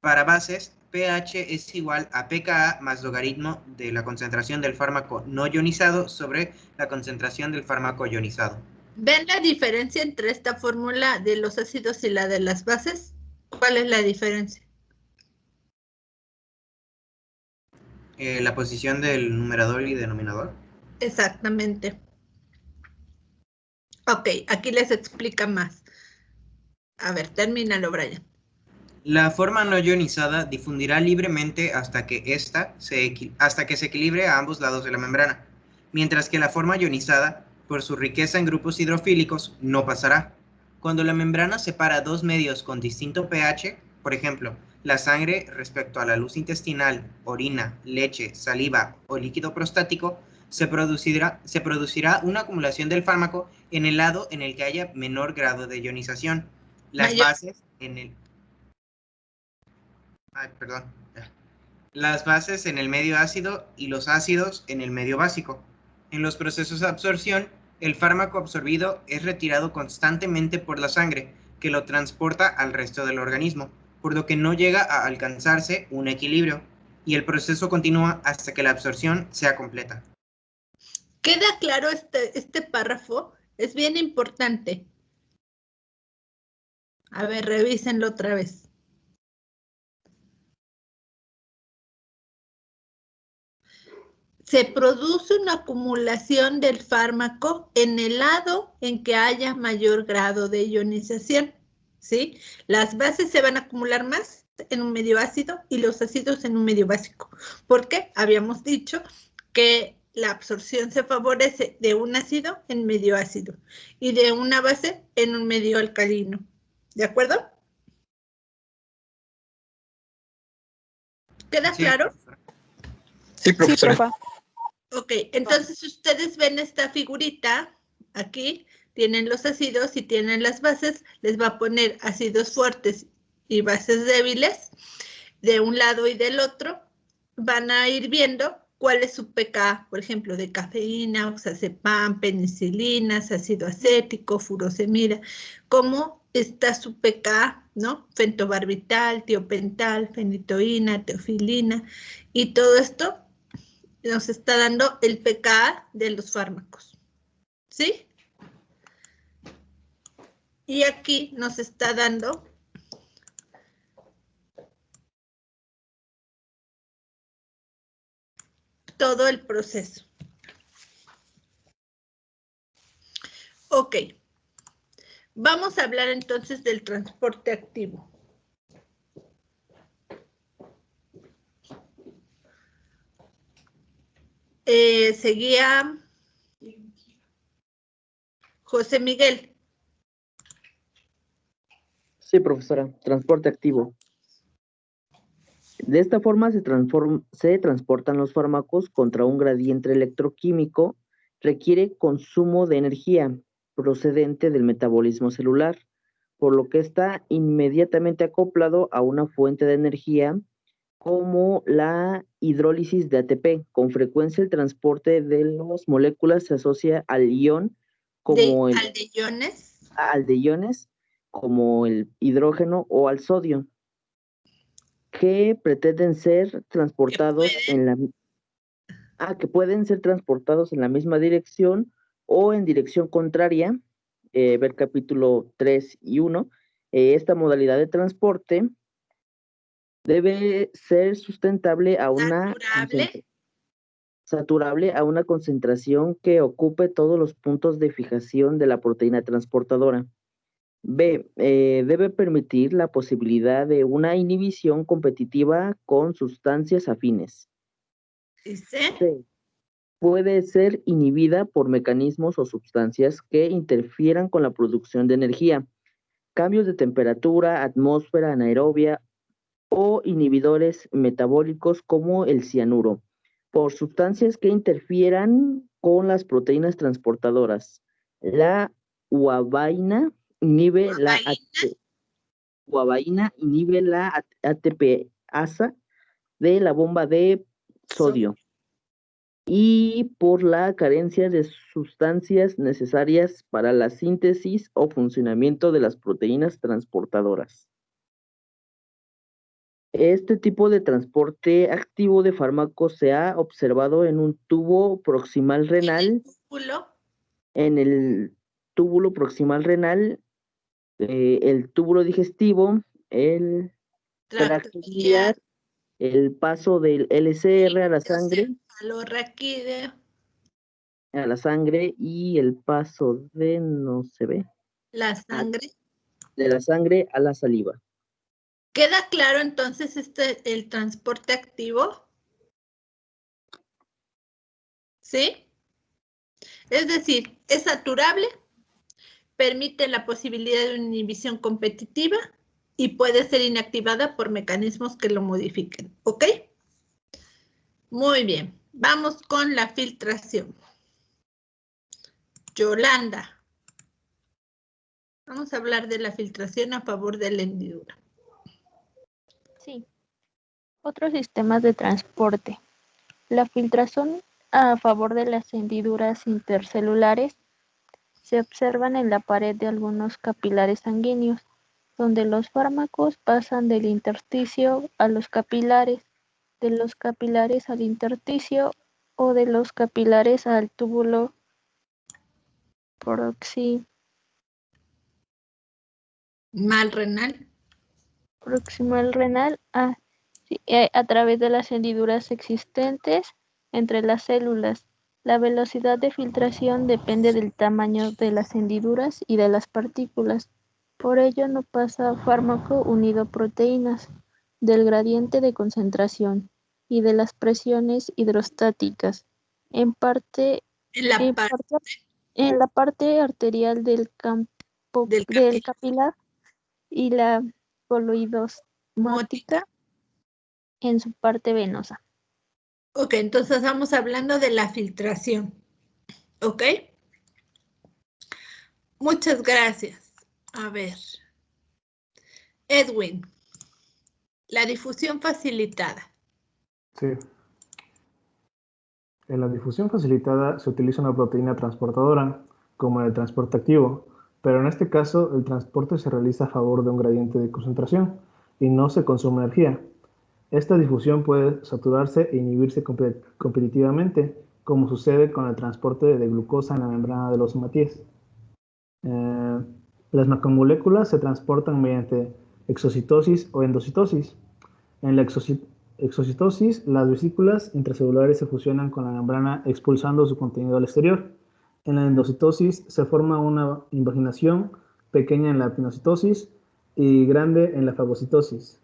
Para bases, pH es igual a pKa más logaritmo de la concentración del fármaco no ionizado sobre la concentración del fármaco ionizado. ¿Ven la diferencia entre esta fórmula de los ácidos y la de las bases? ¿Cuál es la diferencia? La posición del numerador y denominador. Exactamente. Ok, aquí les explica más. A ver, termínalo, Brian. La forma no ionizada difundirá libremente hasta que se equilibre a ambos lados de la membrana, mientras que la forma ionizada, por su riqueza en grupos hidrofílicos, no pasará. Cuando la membrana separa dos medios con distinto pH, por ejemplo, la sangre respecto a la luz intestinal, orina, leche, saliva o líquido prostático, se producirá una acumulación del fármaco en el lado en el que haya menor grado de ionización. Las bases en el medio ácido y los ácidos en el medio básico. En los procesos de absorción, el fármaco absorbido es retirado constantemente por la sangre, que lo transporta al resto del organismo, por lo que no llega a alcanzarse un equilibrio, y el proceso continúa hasta que la absorción sea completa. ¿Queda claro este párrafo? Es bien importante. A ver, revísenlo otra vez. Se produce una acumulación del fármaco en el lado en que haya mayor grado de ionización, ¿sí? Las bases se van a acumular más en un medio ácido y los ácidos en un medio básico. Porque habíamos dicho que la absorción se favorece de un ácido en medio ácido y de una base en un medio alcalino. ¿De acuerdo? ¿Queda Sí. claro? Sí, Sí, profesora. profa. Ok, entonces ustedes ven esta figurita, aquí tienen los ácidos y tienen las bases, les va a poner ácidos fuertes y bases débiles de un lado y del otro. Van a ir viendo cuál es su pK, por ejemplo, de cafeína, oxazepam, penicilinas, ácido acético, furosemida, cómo está su pK, ¿no? Fentobarbital, tiopental, fenitoína, teofilina, y todo esto nos está dando el pKa de los fármacos, ¿sí? Y aquí nos está dando todo el proceso. Ok. Vamos a hablar entonces del transporte activo. Seguía José Miguel. Sí, profesora. Transporte activo. De esta forma se transportan los fármacos contra un gradiente electroquímico, requiere consumo de energía procedente del metabolismo celular, por lo que está inmediatamente acoplado a una fuente de energía como la hidrólisis de ATP. Con frecuencia el transporte de las moléculas se asocia al ion como Al de iones. al de iones, como el hidrógeno o al sodio, que pretenden ser transportados que pueden ser transportados en la misma dirección o en dirección contraria, ver capítulo 3 y 1. Esta modalidad de transporte debe ser sustentable a una saturable a una concentración que ocupe todos los puntos de fijación de la proteína transportadora. B. Debe permitir la posibilidad de una inhibición competitiva con sustancias afines. C. Puede ser inhibida por mecanismos o sustancias que interfieran con la producción de energía, cambios de temperatura, atmósfera anaerobia o inhibidores metabólicos como el cianuro, por sustancias que interfieran con las proteínas transportadoras. La uavaína inhibe la ATPasa de la bomba de sodio y por la carencia de sustancias necesarias para la síntesis o funcionamiento de las proteínas transportadoras. Este tipo de transporte activo de fármacos se ha observado en un tubo proximal renal. En el túbulo proximal renal, el túbulo digestivo, el tracto biliar, el paso del LCR a la sangre y el paso de, no se ve, de la sangre a la saliva. ¿Queda claro entonces el transporte activo? ¿Sí? Es decir, es saturable, permite la posibilidad de una inhibición competitiva y puede ser inactivada por mecanismos que lo modifiquen. ¿Ok? Muy bien. Vamos con la filtración. Yolanda. Vamos a hablar de la filtración a favor de la hendidura. Sí. Otros sistemas de transporte. La filtración a favor de las hendiduras intercelulares se observan en la pared de algunos capilares sanguíneos, donde los fármacos pasan del intersticio a los capilares, de los capilares al intersticio o de los capilares al túbulo proximal renal a través de las hendiduras existentes entre las células. La velocidad de filtración depende del tamaño de las hendiduras y de las partículas. Por ello no pasa fármaco unido a proteínas. del gradiente de concentración y de las presiones hidrostáticas, en parte En la en parte en la parte arterial del del del capilar capilar y la coloidosmática en su parte venosa. Ok, entonces estamos hablando de la filtración. ¿Ok? Muchas gracias. A ver. Edwin, la difusión facilitada. Sí. En la difusión facilitada se utiliza una proteína transportadora, como en el transporte activo, pero en este caso el transporte se realiza a favor de un gradiente de concentración y no se consume energía. Esta difusión puede saturarse e inhibirse competitivamente, como sucede con el transporte de glucosa en la membrana de los hematíes. Las macromoléculas se transportan mediante exocitosis o endocitosis. En la exocitosis, las vesículas intracelulares se fusionan con la membrana expulsando su contenido al exterior. En la endocitosis se forma una invaginación pequeña en la pinocitosis y grande en la fagocitosis,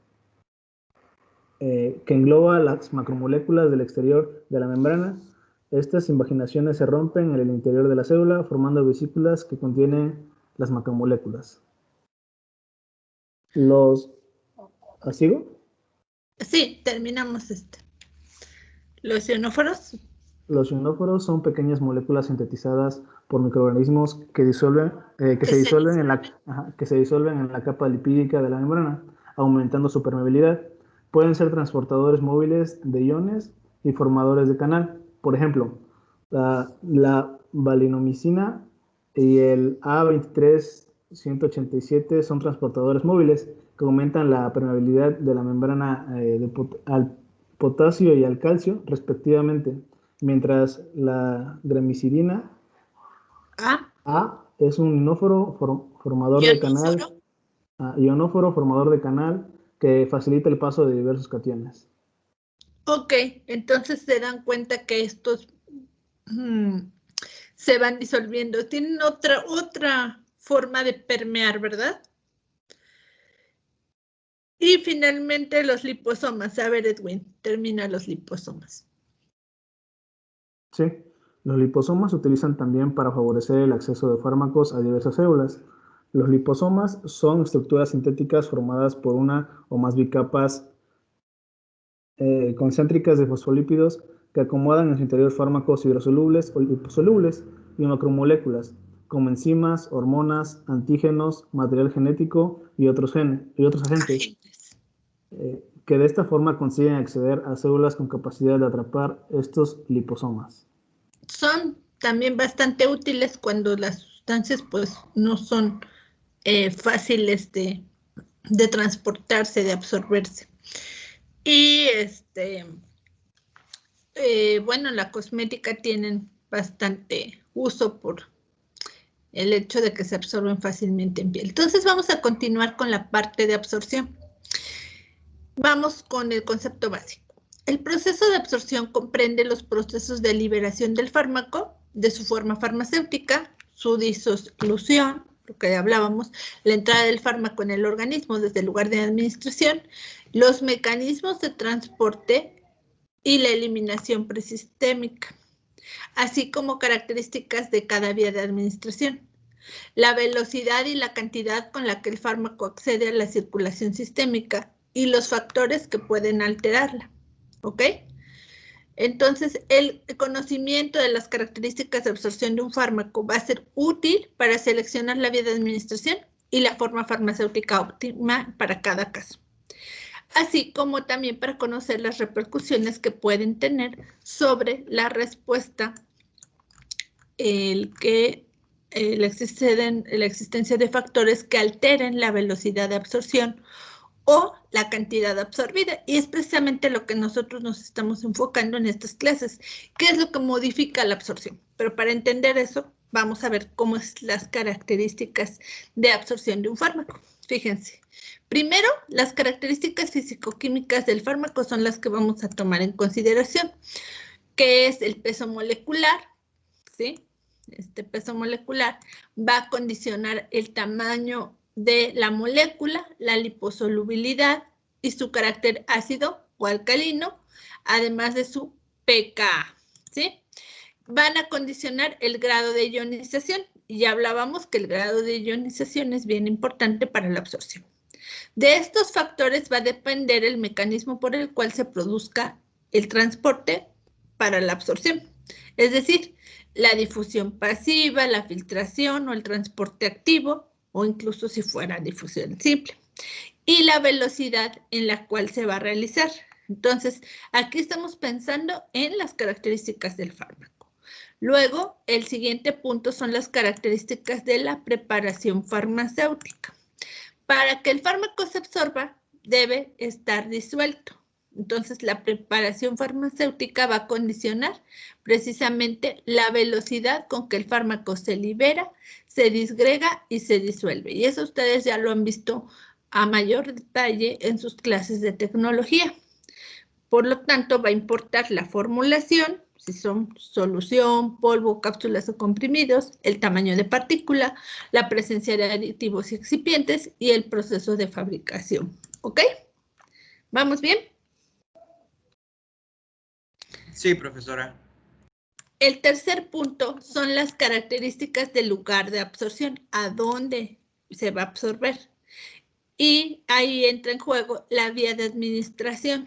que engloba las macromoléculas del exterior de la membrana. Estas invaginaciones se rompen en el interior de la célula formando vesículas que contienen las macromoléculas. ¿Sigo? Sí, terminamos este. Los ionóforos. Los ionóforos son pequeñas moléculas sintetizadas por microorganismos que se disuelven en la capa lipídica de la membrana, aumentando su permeabilidad. Pueden ser transportadores móviles de iones y formadores de canal. Por ejemplo, la valinomicina y el A23187 son transportadores móviles que aumentan la permeabilidad de la membrana al potasio y al calcio, respectivamente, mientras la gramicidina A es un ionóforo formador de canal, ionóforo formador de canal que facilita el paso de diversos cationes. Ok, entonces se dan cuenta que estos se van disolviendo. Tienen otra forma de permear, ¿verdad? Y finalmente los liposomas. A ver, Edwin, termina los liposomas. Sí, los liposomas se utilizan también para favorecer el acceso de fármacos a diversas células. Los liposomas son estructuras sintéticas formadas por una o más bicapas concéntricas de fosfolípidos que acomodan en su interior fármacos hidrosolubles o liposolubles y macromoléculas, como enzimas, hormonas, antígenos, material genético y otros agentes, que de esta forma consiguen acceder a células con capacidad de atrapar estos liposomas. Son también bastante útiles cuando las sustancias pues no son fáciles de transportarse, de absorberse. Y bueno, la cosmética tienen bastante uso por el hecho de que se absorben fácilmente en piel. Entonces vamos a continuar con la parte de absorción. Vamos con el concepto básico. El proceso de absorción comprende los procesos de liberación del fármaco, de su forma farmacéutica, su disolución, lo que hablábamos, la entrada del fármaco en el organismo desde el lugar de administración, los mecanismos de transporte y la eliminación presistémica, así como características de cada vía de administración, la velocidad y la cantidad con la que el fármaco accede a la circulación sistémica y los factores que pueden alterarla, ¿ok? Entonces, el conocimiento de las características de absorción de un fármaco va a ser útil para seleccionar la vía de administración y la forma farmacéutica óptima para cada caso, así como también para conocer las repercusiones que pueden tener sobre la respuesta la existencia de factores que alteren la velocidad de absorción o la cantidad absorbida. Y es precisamente lo que nosotros nos estamos enfocando en estas clases. ¿Qué es lo que modifica la absorción? Pero para entender eso, vamos a ver cómo es las características de absorción de un fármaco. Fíjense. Primero, las características físico-químicas del fármaco son las que vamos a tomar en consideración, que es el peso molecular, ¿sí? Este peso molecular va a condicionar el tamaño de la molécula, la liposolubilidad y su carácter ácido o alcalino, además de su pKa, ¿sí? Van a condicionar el grado de ionización. Y ya hablábamos que el grado de ionización es bien importante para la absorción. De estos factores va a depender el mecanismo por el cual se produzca el transporte para la absorción. Es decir, la difusión pasiva, la filtración o el transporte activo, o incluso si fuera difusión simple. Y la velocidad en la cual se va a realizar. Entonces, aquí estamos pensando en las características del fármaco. Luego, el siguiente punto son las características de la preparación farmacéutica. Para que el fármaco se absorba, debe estar disuelto. Entonces, la preparación farmacéutica va a condicionar precisamente la velocidad con que el fármaco se libera, se disgrega y se disuelve. Y eso ustedes ya lo han visto a mayor detalle en sus clases de tecnología. Por lo tanto, va a importar la formulación, si son solución, polvo, cápsulas o comprimidos, el tamaño de partícula, la presencia de aditivos y excipientes y el proceso de fabricación. ¿Ok? ¿Vamos bien? Sí, profesora. El tercer punto son las características del lugar de absorción, a dónde se va a absorber. Y ahí entra en juego la vía de administración,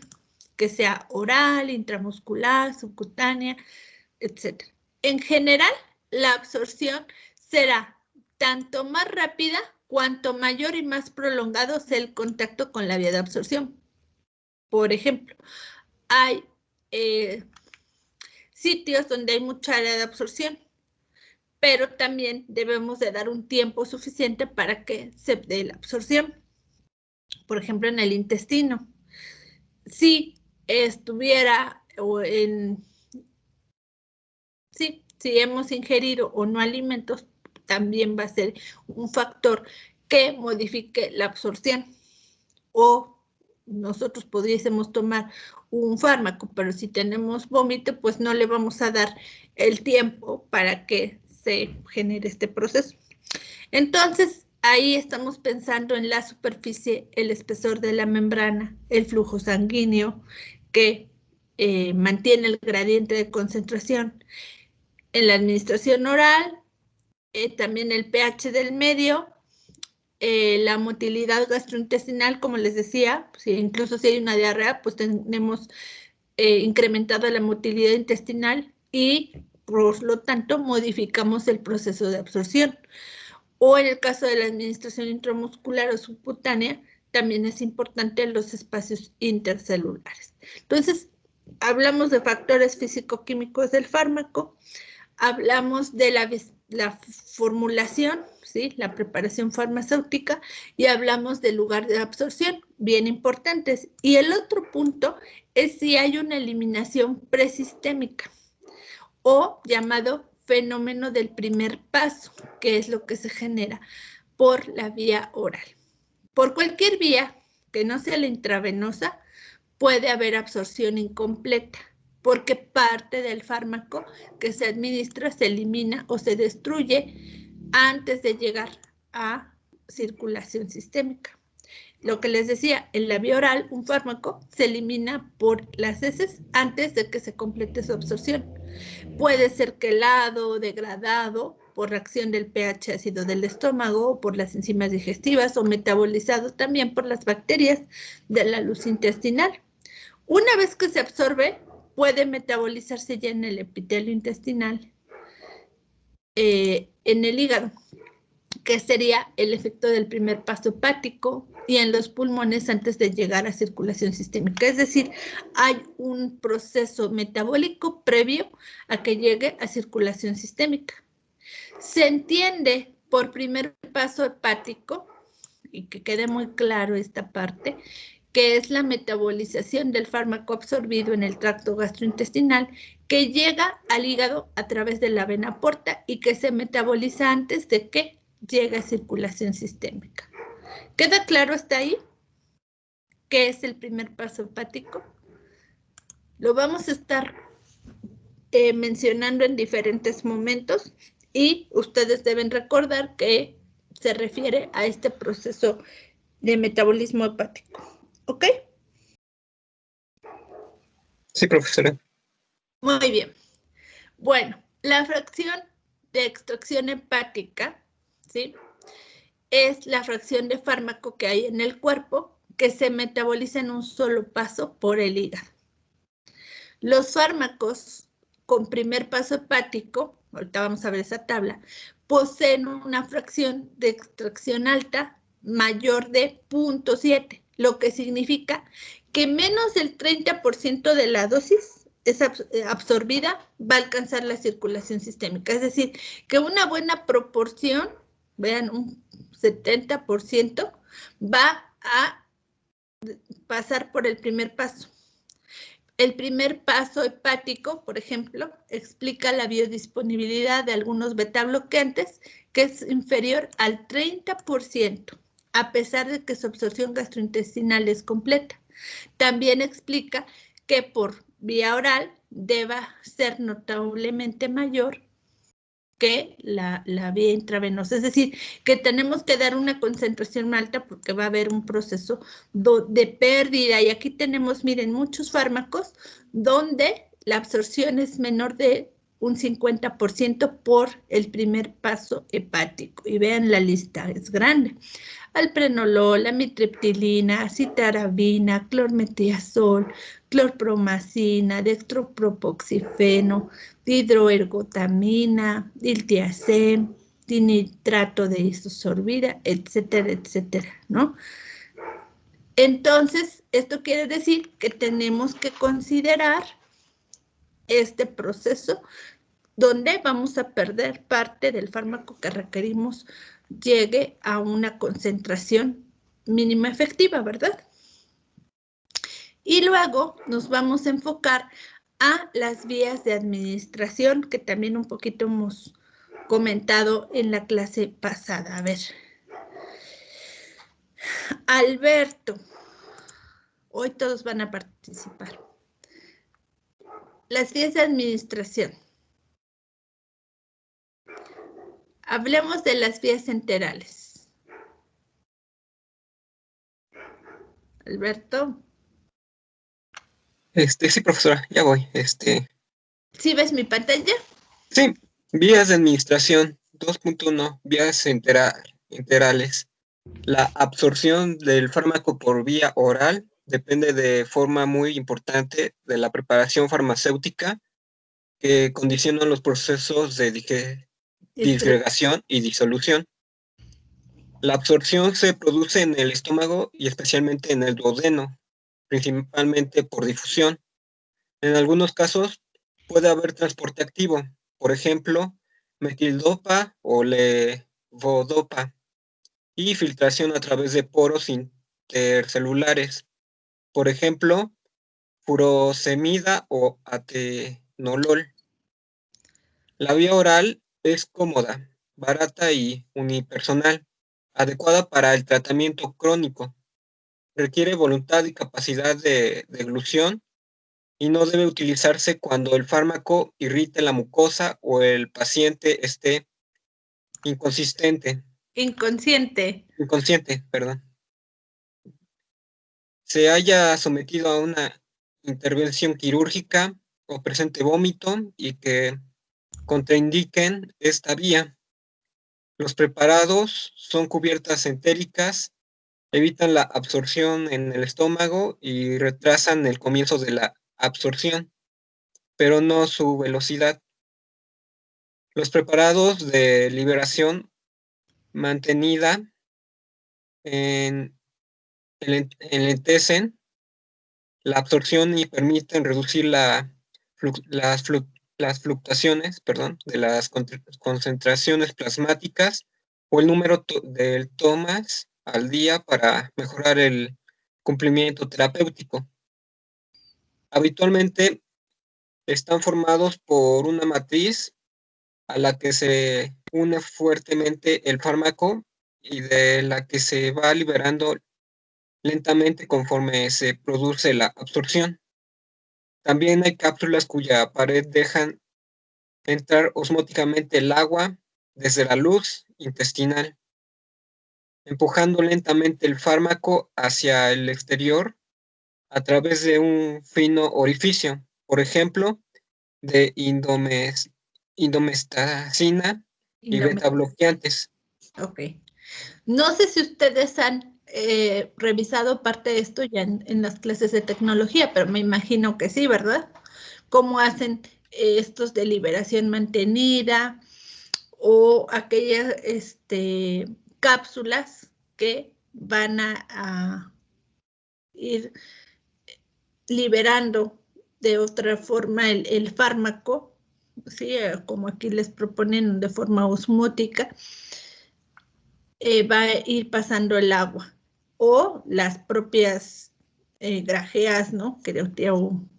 que sea oral, intramuscular, subcutánea, etc. En general, la absorción será tanto más rápida cuanto mayor y más prolongado sea el contacto con la vía de absorción. Por ejemplo, hay sitios donde hay mucha área de absorción, pero también debemos de dar un tiempo suficiente para que se dé la absorción. Por ejemplo, en el intestino. Si estuviera si hemos ingerido o no alimentos, también va a ser un factor que modifique la absorción. O nosotros pudiésemos tomar un fármaco, pero si tenemos vómito, pues no le vamos a dar el tiempo para que se genere este proceso. Entonces, ahí estamos pensando en la superficie, el espesor de la membrana, el flujo sanguíneo que mantiene el gradiente de concentración. En la administración oral, también el pH del medio, la motilidad gastrointestinal, como les decía, incluso si hay una diarrea, pues tenemos incrementada la motilidad intestinal y por lo tanto modificamos el proceso de absorción. O en el caso de la administración intramuscular o subcutánea, también es importante los espacios intercelulares. Entonces, hablamos de factores físico-químicos del fármaco, hablamos de la formulación, ¿sí? La preparación farmacéutica, y hablamos del lugar de absorción, bien importantes. Y el otro punto es si hay una eliminación presistémica o llamado fenómeno del primer paso, que es lo que se genera por la vía oral. Por cualquier vía que no sea la intravenosa, puede haber absorción incompleta, porque parte del fármaco que se administra se elimina o se destruye antes de llegar a circulación sistémica. Lo que les decía, en la vía oral, un fármaco se elimina por las heces antes de que se complete su absorción. Puede ser quelado, degradado por reacción del pH ácido del estómago o por las enzimas digestivas o metabolizado también por las bacterias de la luz intestinal. Una vez que se absorbe, puede metabolizarse ya en el epitelio intestinal, en el hígado, que sería el efecto del primer paso hepático, y en los pulmones antes de llegar a circulación sistémica. Es decir, hay un proceso metabólico previo a que llegue a circulación sistémica. Se entiende por primer paso hepático, y que quede muy claro esta parte, que es la metabolización del fármaco absorbido en el tracto gastrointestinal que llega al hígado a través de la vena porta y que se metaboliza antes de que llegue a circulación sistémica. ¿Queda claro hasta ahí? ¿Qué es el primer paso hepático? Lo vamos a estar mencionando en diferentes momentos y ustedes deben recordar que se refiere a este proceso de metabolismo hepático. ¿Ok? Sí, profesora. Muy bien. Bueno, la fracción de extracción hepática, ¿sí? Es la fracción de fármaco que hay en el cuerpo que se metaboliza en un solo paso por el hígado. Los fármacos con primer paso hepático, ahorita vamos a ver esa tabla, poseen una fracción de extracción alta mayor de 0.7, lo que significa que menos del 30% de la dosis es absorbida va a alcanzar la circulación sistémica. Es decir, que una buena proporción, vean, un 70%, va a pasar por el primer paso. El primer paso hepático, por ejemplo, explica la biodisponibilidad de algunos betabloqueantes que es inferior al 30%, a pesar de que su absorción gastrointestinal es completa. También explica que por vía oral deba ser notablemente mayor que la vía intravenosa. Es decir, que tenemos que dar una concentración alta porque va a haber un proceso de pérdida. Y aquí tenemos, miren, muchos fármacos donde la absorción es menor de un 50% por el primer paso hepático. Y vean la lista, es grande. Alprenolol, amitriptilina, citarabina, clormetazol, clorpromacina, dextropropoxifeno, dihidroergotamina, diltiazem, dinitrato de isosorbida, etcétera, etcétera, ¿no? Entonces, esto quiere decir que tenemos que considerar este proceso donde vamos a perder parte del fármaco que requerimos llegue a una concentración mínima efectiva, ¿verdad? Y luego nos vamos a enfocar a las vías de administración, que también un poquito hemos comentado en la clase pasada. A ver. Alberto, hoy todos van a participar. Las vías de administración. Hablemos de las vías enterales. Alberto. Sí, profesora, ya voy. ¿Sí ves mi pantalla? Sí, vías de administración 2.1, vías enterales. La absorción del fármaco por vía oral depende de forma muy importante de la preparación farmacéutica que condicionan los procesos de disgregación y disolución. La absorción se produce en el estómago y especialmente en el duodeno, principalmente por difusión. En algunos casos puede haber transporte activo, por ejemplo, metildopa o levodopa, y filtración a través de poros intercelulares, por ejemplo, furosemida o atenolol. La vía oral es cómoda, barata y unipersonal, adecuada para el tratamiento crónico. Requiere voluntad y capacidad de deglución y no debe utilizarse cuando el fármaco irrite la mucosa o el paciente esté inconsciente, perdón. Se haya sometido a una intervención quirúrgica o presente vómito y que contraindiquen esta vía. Los preparados son cubiertas entéricas, evitan la absorción en el estómago y retrasan el comienzo de la absorción, pero no su velocidad. Los preparados de liberación mantenida enlentecen la absorción y permiten reducir las fluctuaciones, de las concentraciones plasmáticas o el número de tomas al día para mejorar el cumplimiento terapéutico. Habitualmente están formados por una matriz a la que se une fuertemente el fármaco y de la que se va liberando lentamente conforme se produce la absorción. También hay cápsulas cuya pared dejan entrar osmóticamente el agua desde la luz intestinal, empujando lentamente el fármaco hacia el exterior a través de un fino orificio, por ejemplo, de indomestacina y beta bloqueantes. Ok. No sé si ustedes han revisado parte de esto ya en las clases de tecnología, pero me imagino que sí, ¿verdad? Cómo hacen estos de liberación mantenida o aquellas cápsulas que van a ir liberando de otra forma el fármaco, ¿sí? Como aquí les proponen de forma osmótica, va a ir pasando el agua o las propias grajeas, ¿no?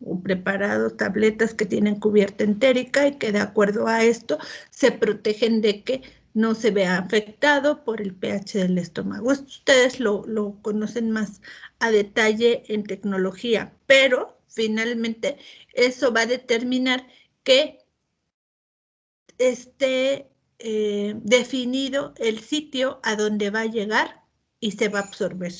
O preparado, tabletas que tienen cubierta entérica y que de acuerdo a esto se protegen de que no se vea afectado por el pH del estómago. Esto ustedes lo conocen más a detalle en tecnología, pero finalmente eso va a determinar que esté definido el sitio a donde va a llegar y se va a absorber.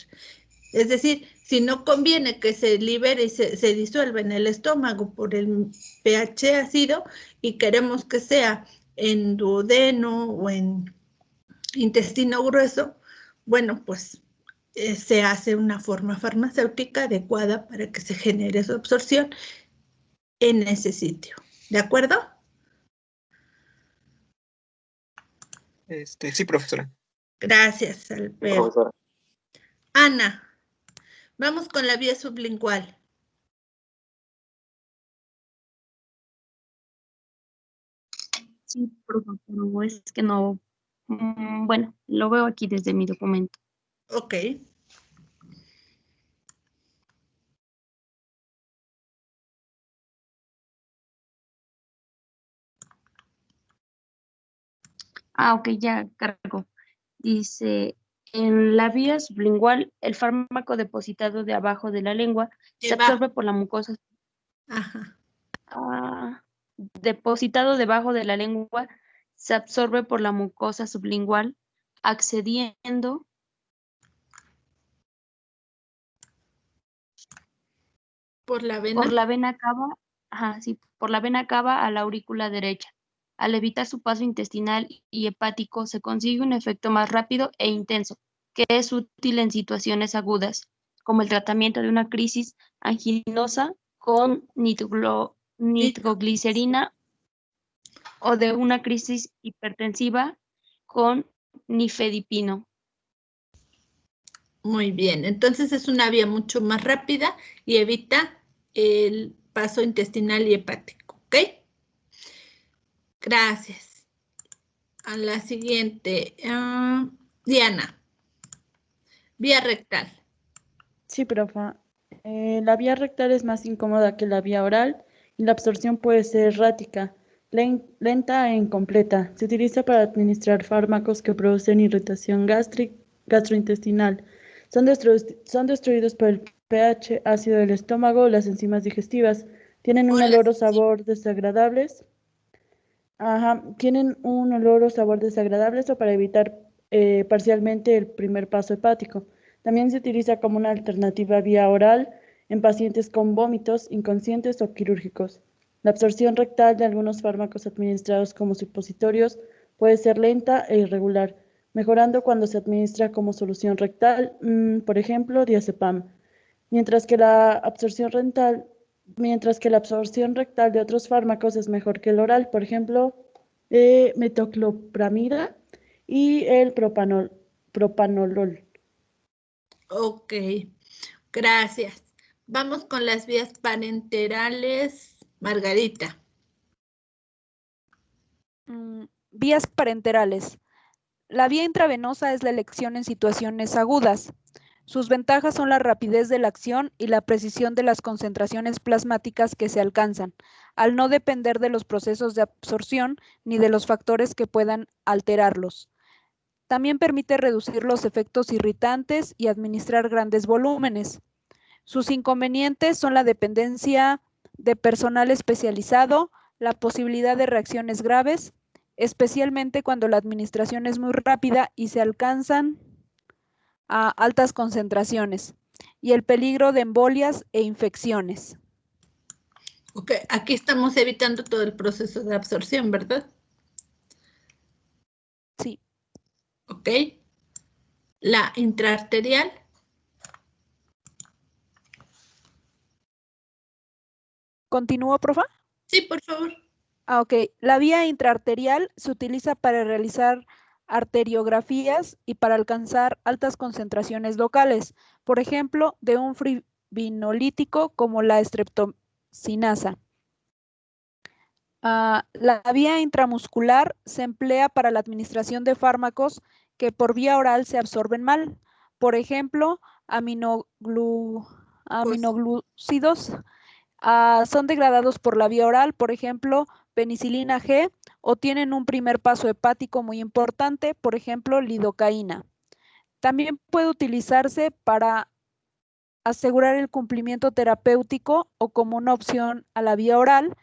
Es decir, si no conviene que se libere y se disuelva en el estómago por el pH ácido y queremos que sea en duodeno o en intestino grueso, bueno, pues se hace una forma farmacéutica adecuada para que se genere su absorción en ese sitio. ¿De acuerdo? Sí, profesora. Gracias, Alberto. Profesora. Ana, vamos con la vía sublingual. Sí, pero es que no. Bueno, lo veo aquí desde mi documento. Ok. Ok, ya cargo. Dice, en la vía sublingual, el fármaco depositado de abajo de la lengua se absorbe por la mucosa. Ajá. Depositado debajo de la lengua se absorbe por la mucosa sublingual, accediendo Por la vena. por la vena cava, por la vena cava a la aurícula derecha. Al evitar su paso intestinal y hepático, se consigue un efecto más rápido e intenso, que es útil en situaciones agudas, como el tratamiento de una crisis anginosa con nitroglicerina o de una crisis hipertensiva con nifedipino. Muy bien, entonces es una vía mucho más rápida y evita el paso intestinal y hepático, ¿ok? Gracias. A la siguiente, Diana. Vía rectal. Sí, profa. La vía rectal es más incómoda que la vía oral y la absorción puede ser errática, lenta e incompleta. Se utiliza para administrar fármacos que producen irritación gastrointestinal. Son destruidos por el pH ácido del estómago o las enzimas digestivas. Tienen un olor o sabor desagradables. Tienen un olor o sabor desagradables o para evitar parcialmente el primer paso hepático. También se utiliza como una alternativa vía oral en pacientes con vómitos inconscientes o quirúrgicos. La absorción rectal de algunos fármacos administrados como supositorios puede ser lenta e irregular, mejorando cuando se administra como solución rectal, por ejemplo, diazepam, mientras que la absorción rectal de otros fármacos es mejor que el oral, por ejemplo, metoclopramida y el propanolol. Ok, gracias. Vamos con las vías parenterales. Margarita. Vías parenterales. La vía intravenosa es la elección en situaciones agudas. Sus ventajas son la rapidez de la acción y la precisión de las concentraciones plasmáticas que se alcanzan, al no depender de los procesos de absorción ni de los factores que puedan alterarlos. También permite reducir los efectos irritantes y administrar grandes volúmenes. Sus inconvenientes son la dependencia de personal especializado, la posibilidad de reacciones graves, especialmente cuando la administración es muy rápida y se alcanzan a altas concentraciones. y el peligro de embolias e infecciones. Ok, aquí estamos evitando todo el proceso de absorción, ¿verdad? Sí. Ok. La intraarterial. ¿Continúo, profa? Sí, por favor. Ok. La vía intraarterial se utiliza para realizar arteriografías y para alcanzar altas concentraciones locales, por ejemplo, de un fibrinolítico como la streptocinasa. La vía intramuscular se emplea para la administración de fármacos que por vía oral se absorben mal, por ejemplo, aminoglucósidos. Son degradados por la vía oral, por ejemplo, penicilina G, o tienen un primer paso hepático muy importante, por ejemplo, lidocaína. También puede utilizarse para asegurar el cumplimiento terapéutico o como una opción a la vía oral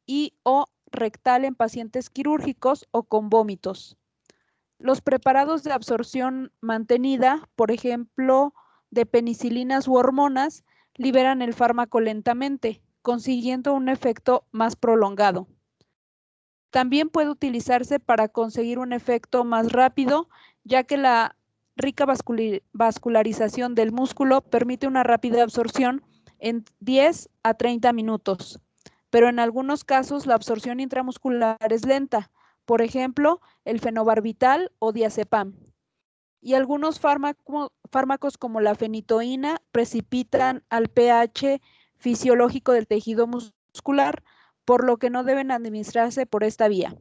y o rectal en pacientes quirúrgicos o con vómitos. Los preparados de absorción mantenida, por ejemplo, de penicilinas u hormonas, liberan el fármaco lentamente, consiguiendo un efecto más prolongado. También puede utilizarse para conseguir un efecto más rápido, ya que la rica vascularización del músculo permite una rápida absorción en 10 a 30 minutos. Pero en algunos casos la absorción intramuscular es lenta, por ejemplo, el fenobarbital o diazepam. Y algunos fármacos como la fenitoína precipitan al pH fisiológico del tejido muscular, por lo que no deben administrarse por esta vía.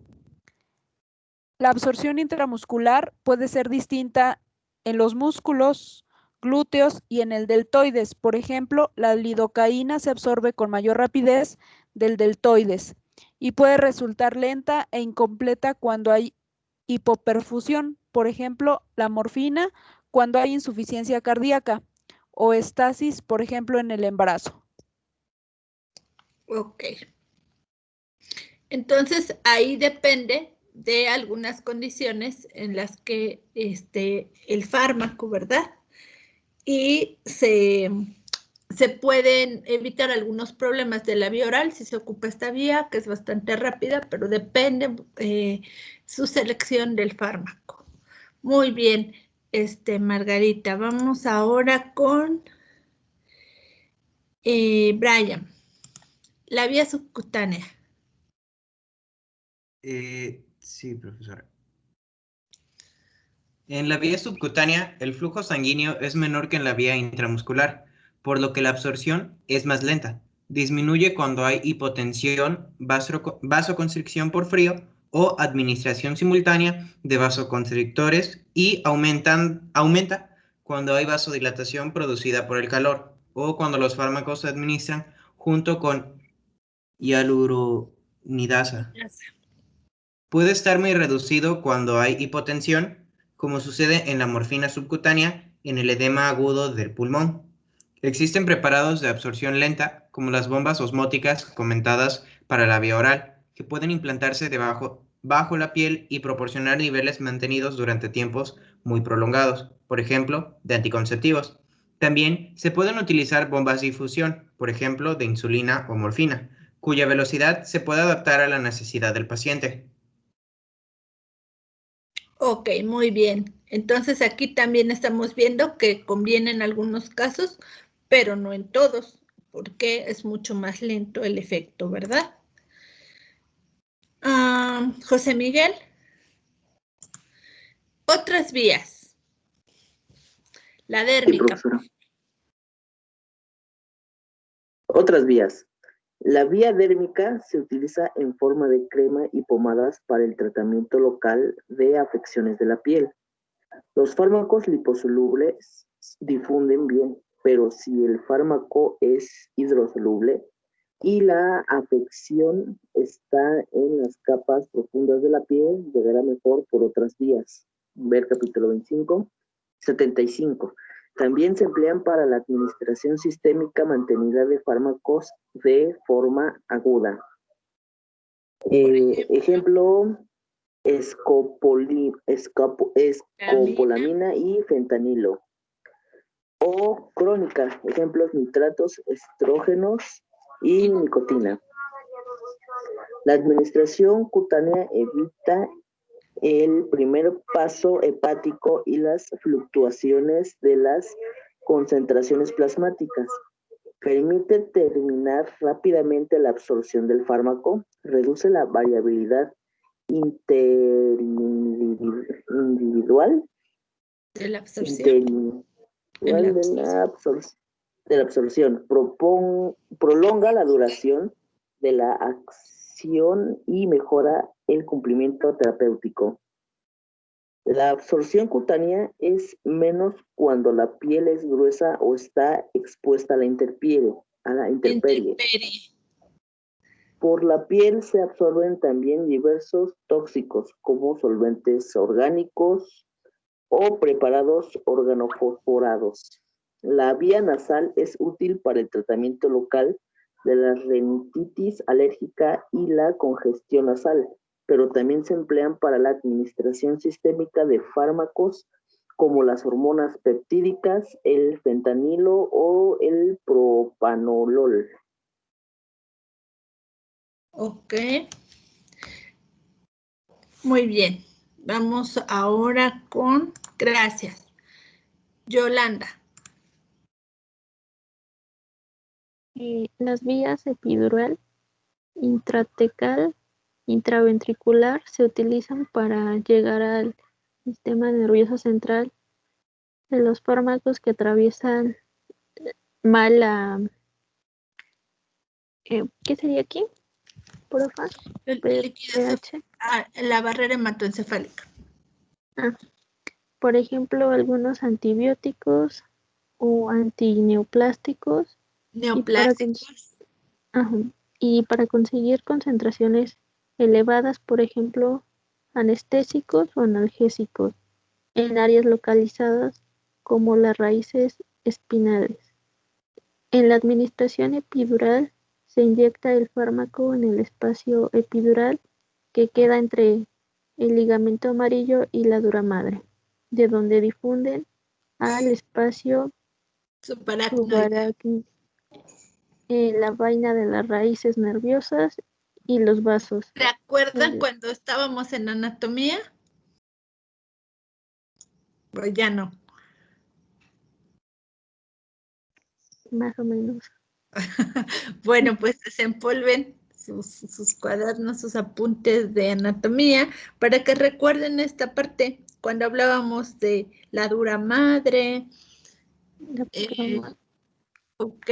La absorción intramuscular puede ser distinta en los músculos, glúteos y en el deltoides. Por ejemplo, la lidocaína se absorbe con mayor rapidez del deltoides y puede resultar lenta e incompleta cuando hay hipoperfusión. Por ejemplo, la morfina cuando hay insuficiencia cardíaca o estasis, por ejemplo, en el embarazo. Ok. Entonces, ahí depende de algunas condiciones en las que el fármaco, ¿verdad? Y se pueden evitar algunos problemas de la vía oral si se ocupa esta vía, que es bastante rápida, pero depende su selección del fármaco. Muy bien, Margarita. Vamos ahora con Brian. La vía subcutánea. Sí, profesora. En la vía subcutánea, el flujo sanguíneo es menor que en la vía intramuscular, por lo que la absorción es más lenta. Disminuye cuando hay hipotensión, vasoconstricción por frío o administración simultánea de vasoconstrictores y aumenta cuando hay vasodilatación producida por el calor o cuando los fármacos se administran junto con hialuronidasa. Puede estar muy reducido cuando hay hipotensión, como sucede en la morfina subcutánea en el edema agudo del pulmón. Existen preparados de absorción lenta, como las bombas osmóticas comentadas para la vía oral, que pueden implantarse bajo la piel y proporcionar niveles mantenidos durante tiempos muy prolongados, por ejemplo, de anticonceptivos. También se pueden utilizar bombas de infusión, por ejemplo, de insulina o morfina, cuya velocidad se puede adaptar a la necesidad del paciente. Ok, muy bien. Entonces aquí también estamos viendo que conviene en algunos casos, pero no en todos, porque es mucho más lento el efecto, ¿verdad? José Miguel. Otras vías. La Sí, dérmica. profesora. Otras vías. La vía dérmica se utiliza en forma de crema y pomadas para el tratamiento local de afecciones de la piel. Los fármacos liposolubles difunden bien, pero si el fármaco es hidrosoluble y la afección está en las capas profundas de la piel, llegará mejor por otras vías. Ver capítulo 25. 75. También se emplean para la administración sistémica mantenida de fármacos de forma aguda. Ejemplo, escopolamina y fentanilo. o crónica, ejemplos nitratos, estrógenos y nicotina. La administración cutánea evita el primer paso hepático y las fluctuaciones de las concentraciones plasmáticas. Permite terminar rápidamente la absorción del fármaco, reduce la variabilidad interindividual De la absorción. De la absorción, prolonga la duración de la acción y mejora el cumplimiento terapéutico. La absorción cutánea es menos cuando la piel es gruesa o está expuesta a la intemperie. Por la piel se absorben también diversos tóxicos como solventes orgánicos o preparados organofosforados. La vía nasal es útil para el tratamiento local de la rinitis alérgica y la congestión nasal, pero también se emplean para la administración sistémica de fármacos como las hormonas peptídicas, el fentanilo o el propanolol. Ok. Muy bien. Vamos ahora con, gracias, Yolanda. Las vías epidural, intratecal, intraventricular se utilizan para llegar al sistema nervioso central de los fármacos que atraviesan mal la... ¿qué sería aquí? Porfa. pH. La barrera hematoencefálica. Por ejemplo, algunos antibióticos o antineoplásticos. Neoplásticos. Y para conseguir concentraciones elevadas, por ejemplo, anestésicos o analgésicos en áreas localizadas como las raíces espinales. En la administración epidural se inyecta el fármaco en el espacio epidural que queda entre el ligamento amarillo y la dura madre, de donde difunden al espacio subaracnoide, la vaina de las raíces nerviosas y los vasos. ¿Recuerdan cuando estábamos en anatomía? Pues ya no. Más o menos. Bueno, pues desempolven sus cuadernos, sus apuntes de anatomía, para que recuerden esta parte, cuando hablábamos de la dura madre, ok,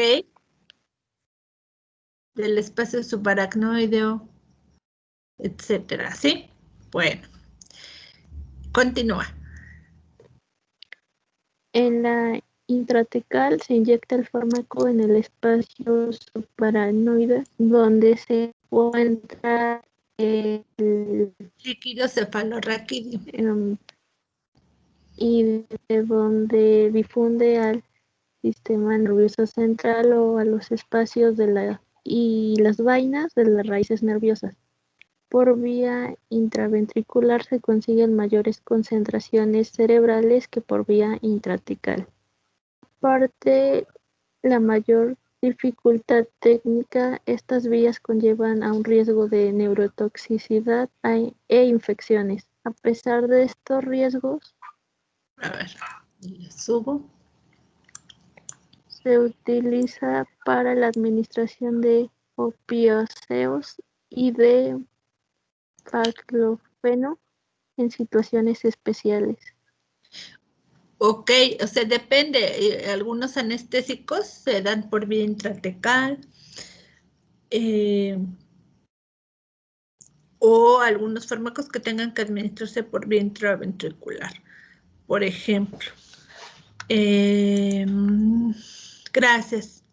del espacio subaracnoideo, etcétera, ¿sí? Bueno, continúa. En la intratecal se inyecta el fármaco en el espacio subaracnoide, donde se encuentra el líquido cefalorraquídeo y de donde difunde al sistema nervioso central o a los espacios y las vainas de las raíces nerviosas. Por vía intraventricular se consiguen mayores concentraciones cerebrales que por vía intratecal. Aparte, la mayor dificultad técnica, estas vías conllevan a un riesgo de neurotoxicidad e infecciones. A pesar de estos riesgos, a ver, le subo. Se utiliza para la administración de opiáceos y de baclofeno en situaciones especiales. Ok, o sea, depende. Algunos anestésicos se dan por vía intratecal o algunos fármacos que tengan que administrarse por vía intraventricular. Por ejemplo, gracias.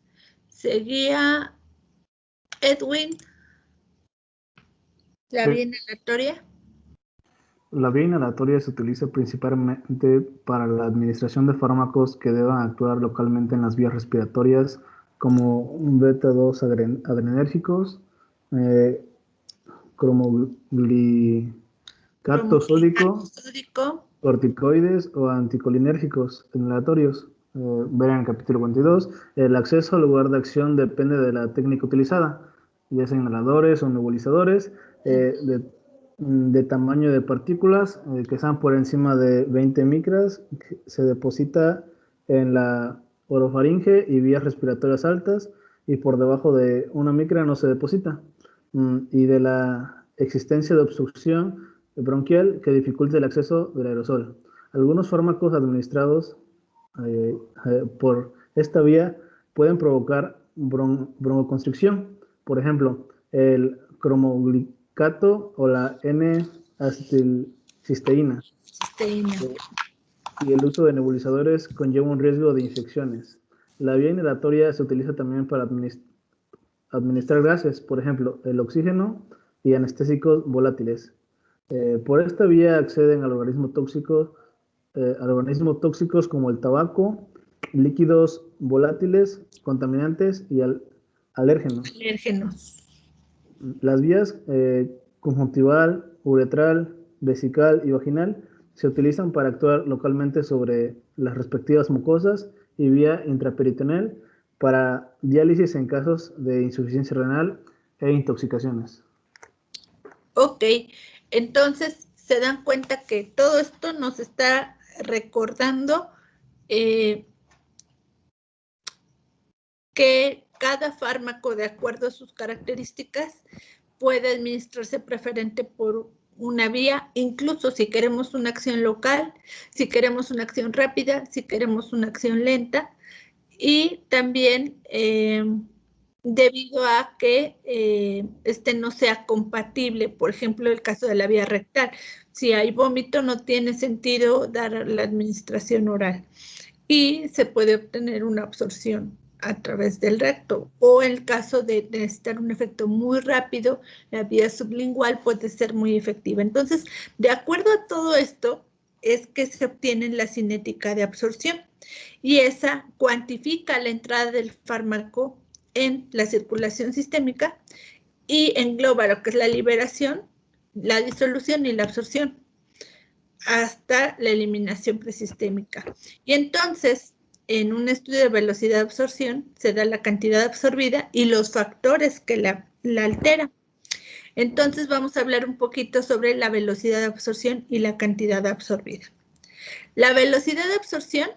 Seguía Edwin. ¿La vía inhalatoria? La vía inhalatoria se utiliza principalmente para la administración de fármacos que deban actuar localmente en las vías respiratorias, como un beta-2 adrenérgicos, cromoglicato sódico, corticoides o anticolinérgicos inhalatorios. ver en el capítulo 42. El acceso al lugar de acción depende de la técnica utilizada, ya sea inhaladores o nebulizadores, de tamaño de partículas que están por encima de 20 micras, que se deposita en la orofaringe y vías respiratorias altas, y por debajo de 1 micra no se deposita, y de la existencia de obstrucción bronquial que dificulta el acceso del aerosol. Algunos fármacos administrados por esta vía pueden provocar broncoconstricción, por ejemplo, el cromoglicato o la N-acetilcisteína. Y el uso de nebulizadores conlleva un riesgo de infecciones. La vía inhalatoria se utiliza también para administrar gases, por ejemplo, el oxígeno y anestésicos volátiles. Por esta vía acceden al organismo tóxicos como el tabaco, líquidos volátiles, contaminantes y alérgenos. Las vías conjuntival, uretral, vesical y vaginal se utilizan para actuar localmente sobre las respectivas mucosas, y vía intraperitoneal para diálisis en casos de insuficiencia renal e intoxicaciones. Ok, entonces se dan cuenta que todo esto nos está recordando que cada fármaco, de acuerdo a sus características, puede administrarse preferente por una vía, incluso si queremos una acción local, si queremos una acción rápida, si queremos una acción lenta, y también debido a que este no sea compatible, por ejemplo, el caso de la vía rectal. Si hay vómito, no tiene sentido dar la administración oral, y se puede obtener una absorción a través del recto, o en el caso de necesitar un efecto muy rápido, la vía sublingual puede ser muy efectiva. Entonces, de acuerdo a todo esto, es que se obtiene la cinética de absorción, y esa cuantifica la entrada del fármaco en la circulación sistémica y engloba lo que es la liberación, la disolución y la absorción, hasta la eliminación presistémica. Y entonces, en un estudio de velocidad de absorción, se da la cantidad absorbida y los factores que la alteran. Entonces, vamos a hablar un poquito sobre la velocidad de absorción y la cantidad absorbida. La velocidad de absorción,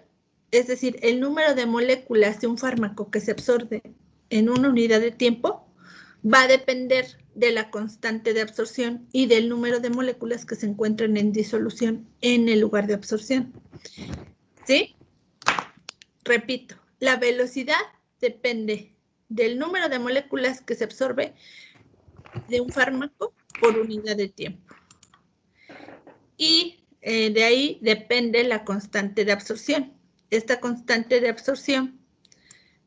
es decir, el número de moléculas de un fármaco que se absorbe en una unidad de tiempo, va a depender de la constante de absorción y del número de moléculas que se encuentran en disolución en el lugar de absorción. ¿Sí? Repito, la velocidad depende del número de moléculas que se absorbe de un fármaco por unidad de tiempo. Y de ahí depende la constante de absorción. Esta constante de absorción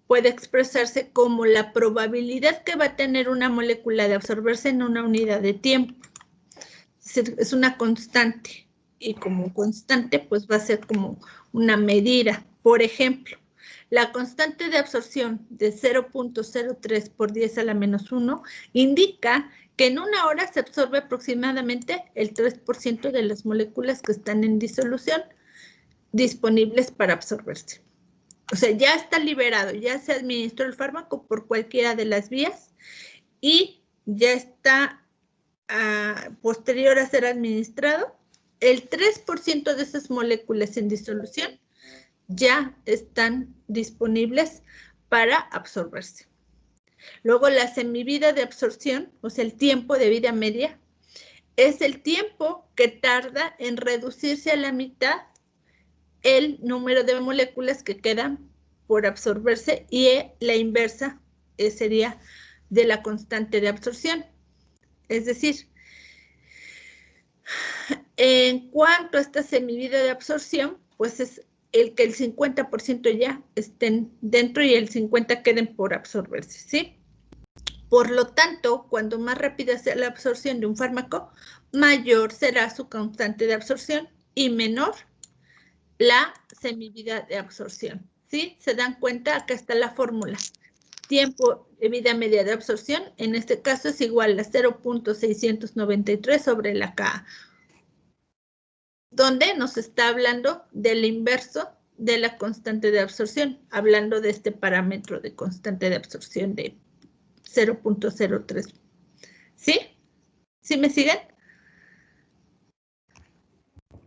puede expresarse como la probabilidad que va a tener una molécula de absorberse en una unidad de tiempo. Es una constante, y como constante pues va a ser como una medida. Por ejemplo, la constante de absorción de 0.03 por 10 a la menos 1 indica que en una hora se absorbe aproximadamente el 3% de las moléculas que están en disolución disponibles para absorberse. O sea, ya está liberado, ya se administró el fármaco por cualquiera de las vías y ya está posterior a ser administrado, el 3% de esas moléculas en disolución ya están disponibles para absorberse. Luego, la semivida de absorción, o sea, el tiempo de vida media, es el tiempo que tarda en reducirse a la mitad el número de moléculas que quedan por absorberse, y la inversa sería de la constante de absorción. Es decir, en cuanto a esta semivida de absorción, pues es el que el 50% ya estén dentro y el 50% queden por absorberse, ¿sí? Por lo tanto, cuando más rápida sea la absorción de un fármaco, mayor será su constante de absorción y menor la semivida de absorción, ¿sí? ¿Se dan cuenta? Acá está la fórmula. Tiempo de vida media de absorción, en este caso es igual a 0.693 sobre la Ka, donde nos está hablando del inverso de la constante de absorción, hablando de este parámetro de constante de absorción de 0.03. ¿Sí? ¿Sí me siguen?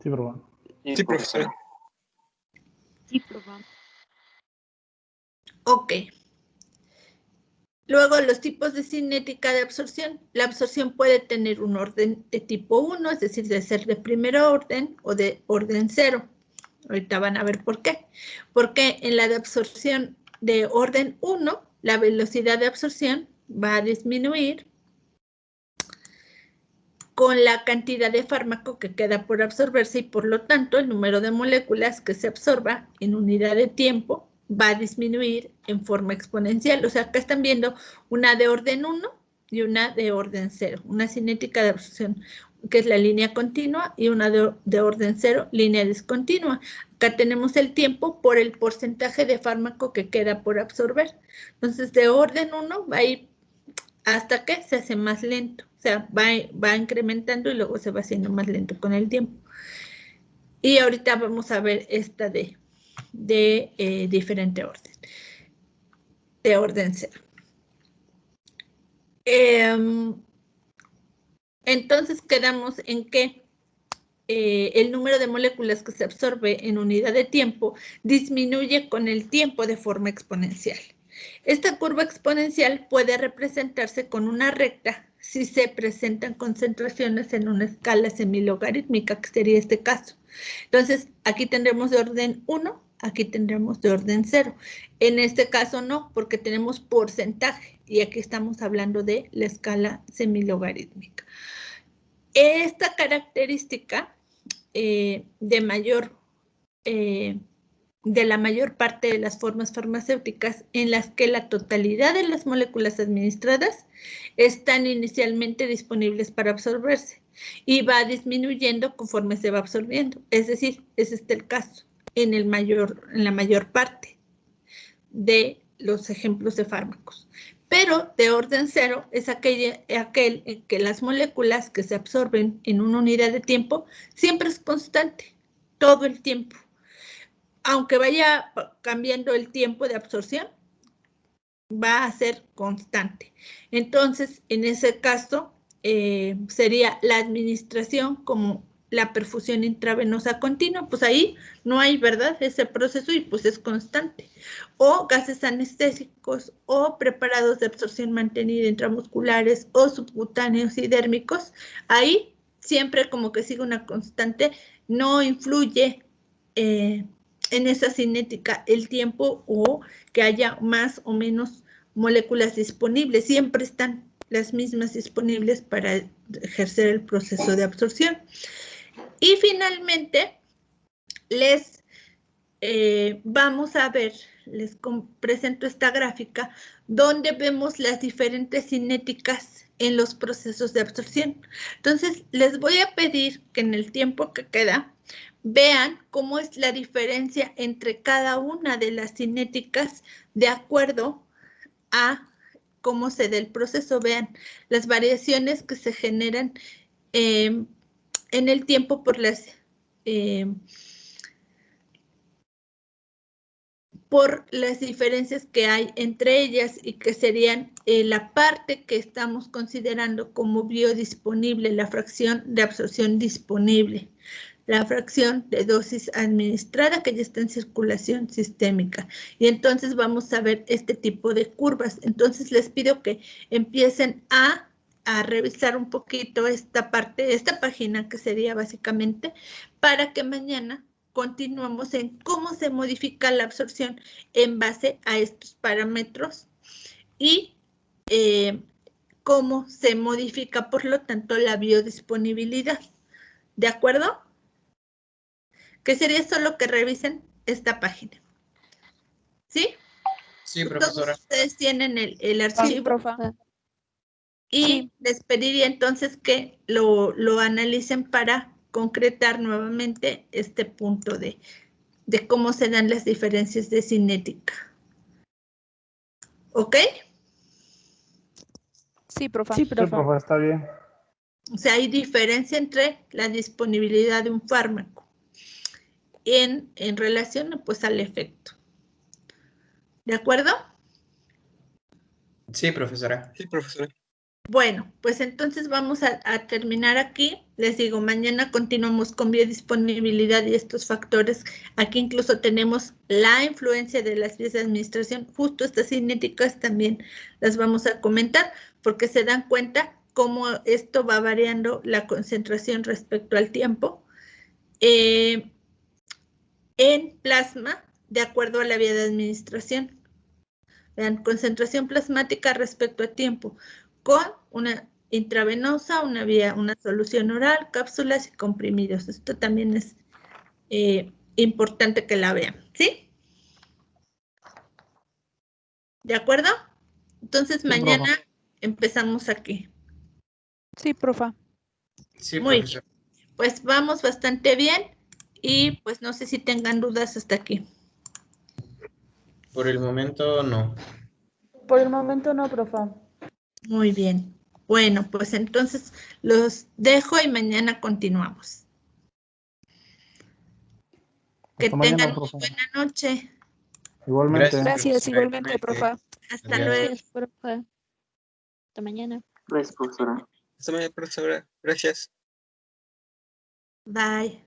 Sí, profe. Sí, profesora. Sí, profe. Ok. Luego, los tipos de cinética de absorción. La absorción puede tener un orden de tipo 1, es decir, de ser de primer orden o de orden 0. Ahorita van a ver por qué. Porque en la de absorción de orden 1, la velocidad de absorción va a disminuir con la cantidad de fármaco que queda por absorberse y por lo tanto el número de moléculas que se absorba en unidad de tiempo va a disminuir en forma exponencial. O sea, acá están viendo una de orden 1 y una de orden 0. Una cinética de absorción que es la línea continua y una de orden 0, línea discontinua. Acá tenemos el tiempo por el porcentaje de fármaco que queda por absorber. Entonces, de orden 1 va a ir hasta que se hace más lento. O sea, va incrementando y luego se va haciendo más lento con el tiempo. Y ahorita vamos a ver esta de diferente orden. De orden 0. Entonces quedamos en que el número de moléculas que se absorbe en unidad de tiempo disminuye con el tiempo de forma exponencial. Esta curva exponencial puede representarse con una recta si se presentan concentraciones en una escala semilogarítmica, que sería este caso. Entonces, aquí tendremos de orden 1, aquí tendremos de orden 0. En este caso no, porque tenemos porcentaje y aquí estamos hablando de la escala semilogarítmica. Esta característica de la mayor parte de las formas farmacéuticas en las que la totalidad de las moléculas administradas están inicialmente disponibles para absorberse y va disminuyendo conforme se va absorbiendo. Es decir, es este el caso en la mayor parte de los ejemplos de fármacos. Pero de orden 0 es aquel en que las moléculas que se absorben en una unidad de tiempo siempre es constante, todo el tiempo. Aunque vaya cambiando el tiempo de absorción, va a ser constante. Entonces, en ese caso, sería la administración como la perfusión intravenosa continua, pues ahí no hay, ¿verdad?, ese proceso y pues es constante. O gases anestésicos o preparados de absorción mantenida intramusculares o subcutáneos y dérmicos, ahí siempre como que sigue una constante, no influye en esa cinética el tiempo o que haya más o menos moléculas disponibles, siempre están las mismas disponibles para ejercer el proceso de absorción. Y finalmente, les vamos a ver, les presento esta gráfica donde vemos las diferentes cinéticas en los procesos de absorción. Entonces, les voy a pedir que en el tiempo que queda, vean cómo es la diferencia entre cada una de las cinéticas de acuerdo a cómo se da el proceso. Vean las variaciones que se generan en el tiempo por las diferencias que hay entre ellas y que serían la parte que estamos considerando como biodisponible, la fracción de absorción disponible, la fracción de dosis administrada que ya está en circulación sistémica. Y entonces vamos a ver este tipo de curvas. Entonces les pido que empiecen a revisar un poquito esta parte, esta página que sería básicamente para que mañana continuamos en cómo se modifica la absorción en base a estos parámetros y cómo se modifica, por lo tanto, la biodisponibilidad. ¿De acuerdo? Que sería solo que revisen esta página. ¿Sí? Sí, profesora. Todos ustedes tienen el archivo. Sí, profa. Y Sí. les pediría entonces que lo analicen para concretar nuevamente este punto de cómo se dan las diferencias de cinética. ¿Ok? Sí, profa. Sí, Sí, profe. profe, está bien. O sea, hay diferencia entre la disponibilidad de un fármaco en relación pues al efecto. ¿De acuerdo? Sí, profesora. Sí, profesora. Bueno, pues entonces vamos a terminar aquí. Les digo, mañana continuamos con biodisponibilidad y estos factores. Aquí incluso tenemos la influencia de las vías de administración. Justo estas cinéticas también las vamos a comentar porque se dan cuenta cómo esto va variando la concentración respecto al tiempo. En plasma, de acuerdo a la vía de administración. Vean, concentración plasmática respecto a tiempo, con una intravenosa, una solución oral, cápsulas y comprimidos. Esto también es importante que la vean, ¿sí? ¿De acuerdo? Entonces, Sí, mañana profa. empezamos aquí. Sí, profa. Sí, Muy profesora. bien. Pues vamos bastante bien y pues no sé si tengan dudas hasta aquí. Por el momento no. Por el momento no, profa. Muy bien. Bueno, pues entonces los dejo y mañana continuamos. Que Hasta mañana, tengan muy profa. buena noche. Igualmente. Gracias, Gracias, profesora. igualmente, profa. Hasta Adiós. luego. Gracias, profe. Hasta mañana. Gracias, profesora. Hasta mañana, profesora. Gracias. Bye.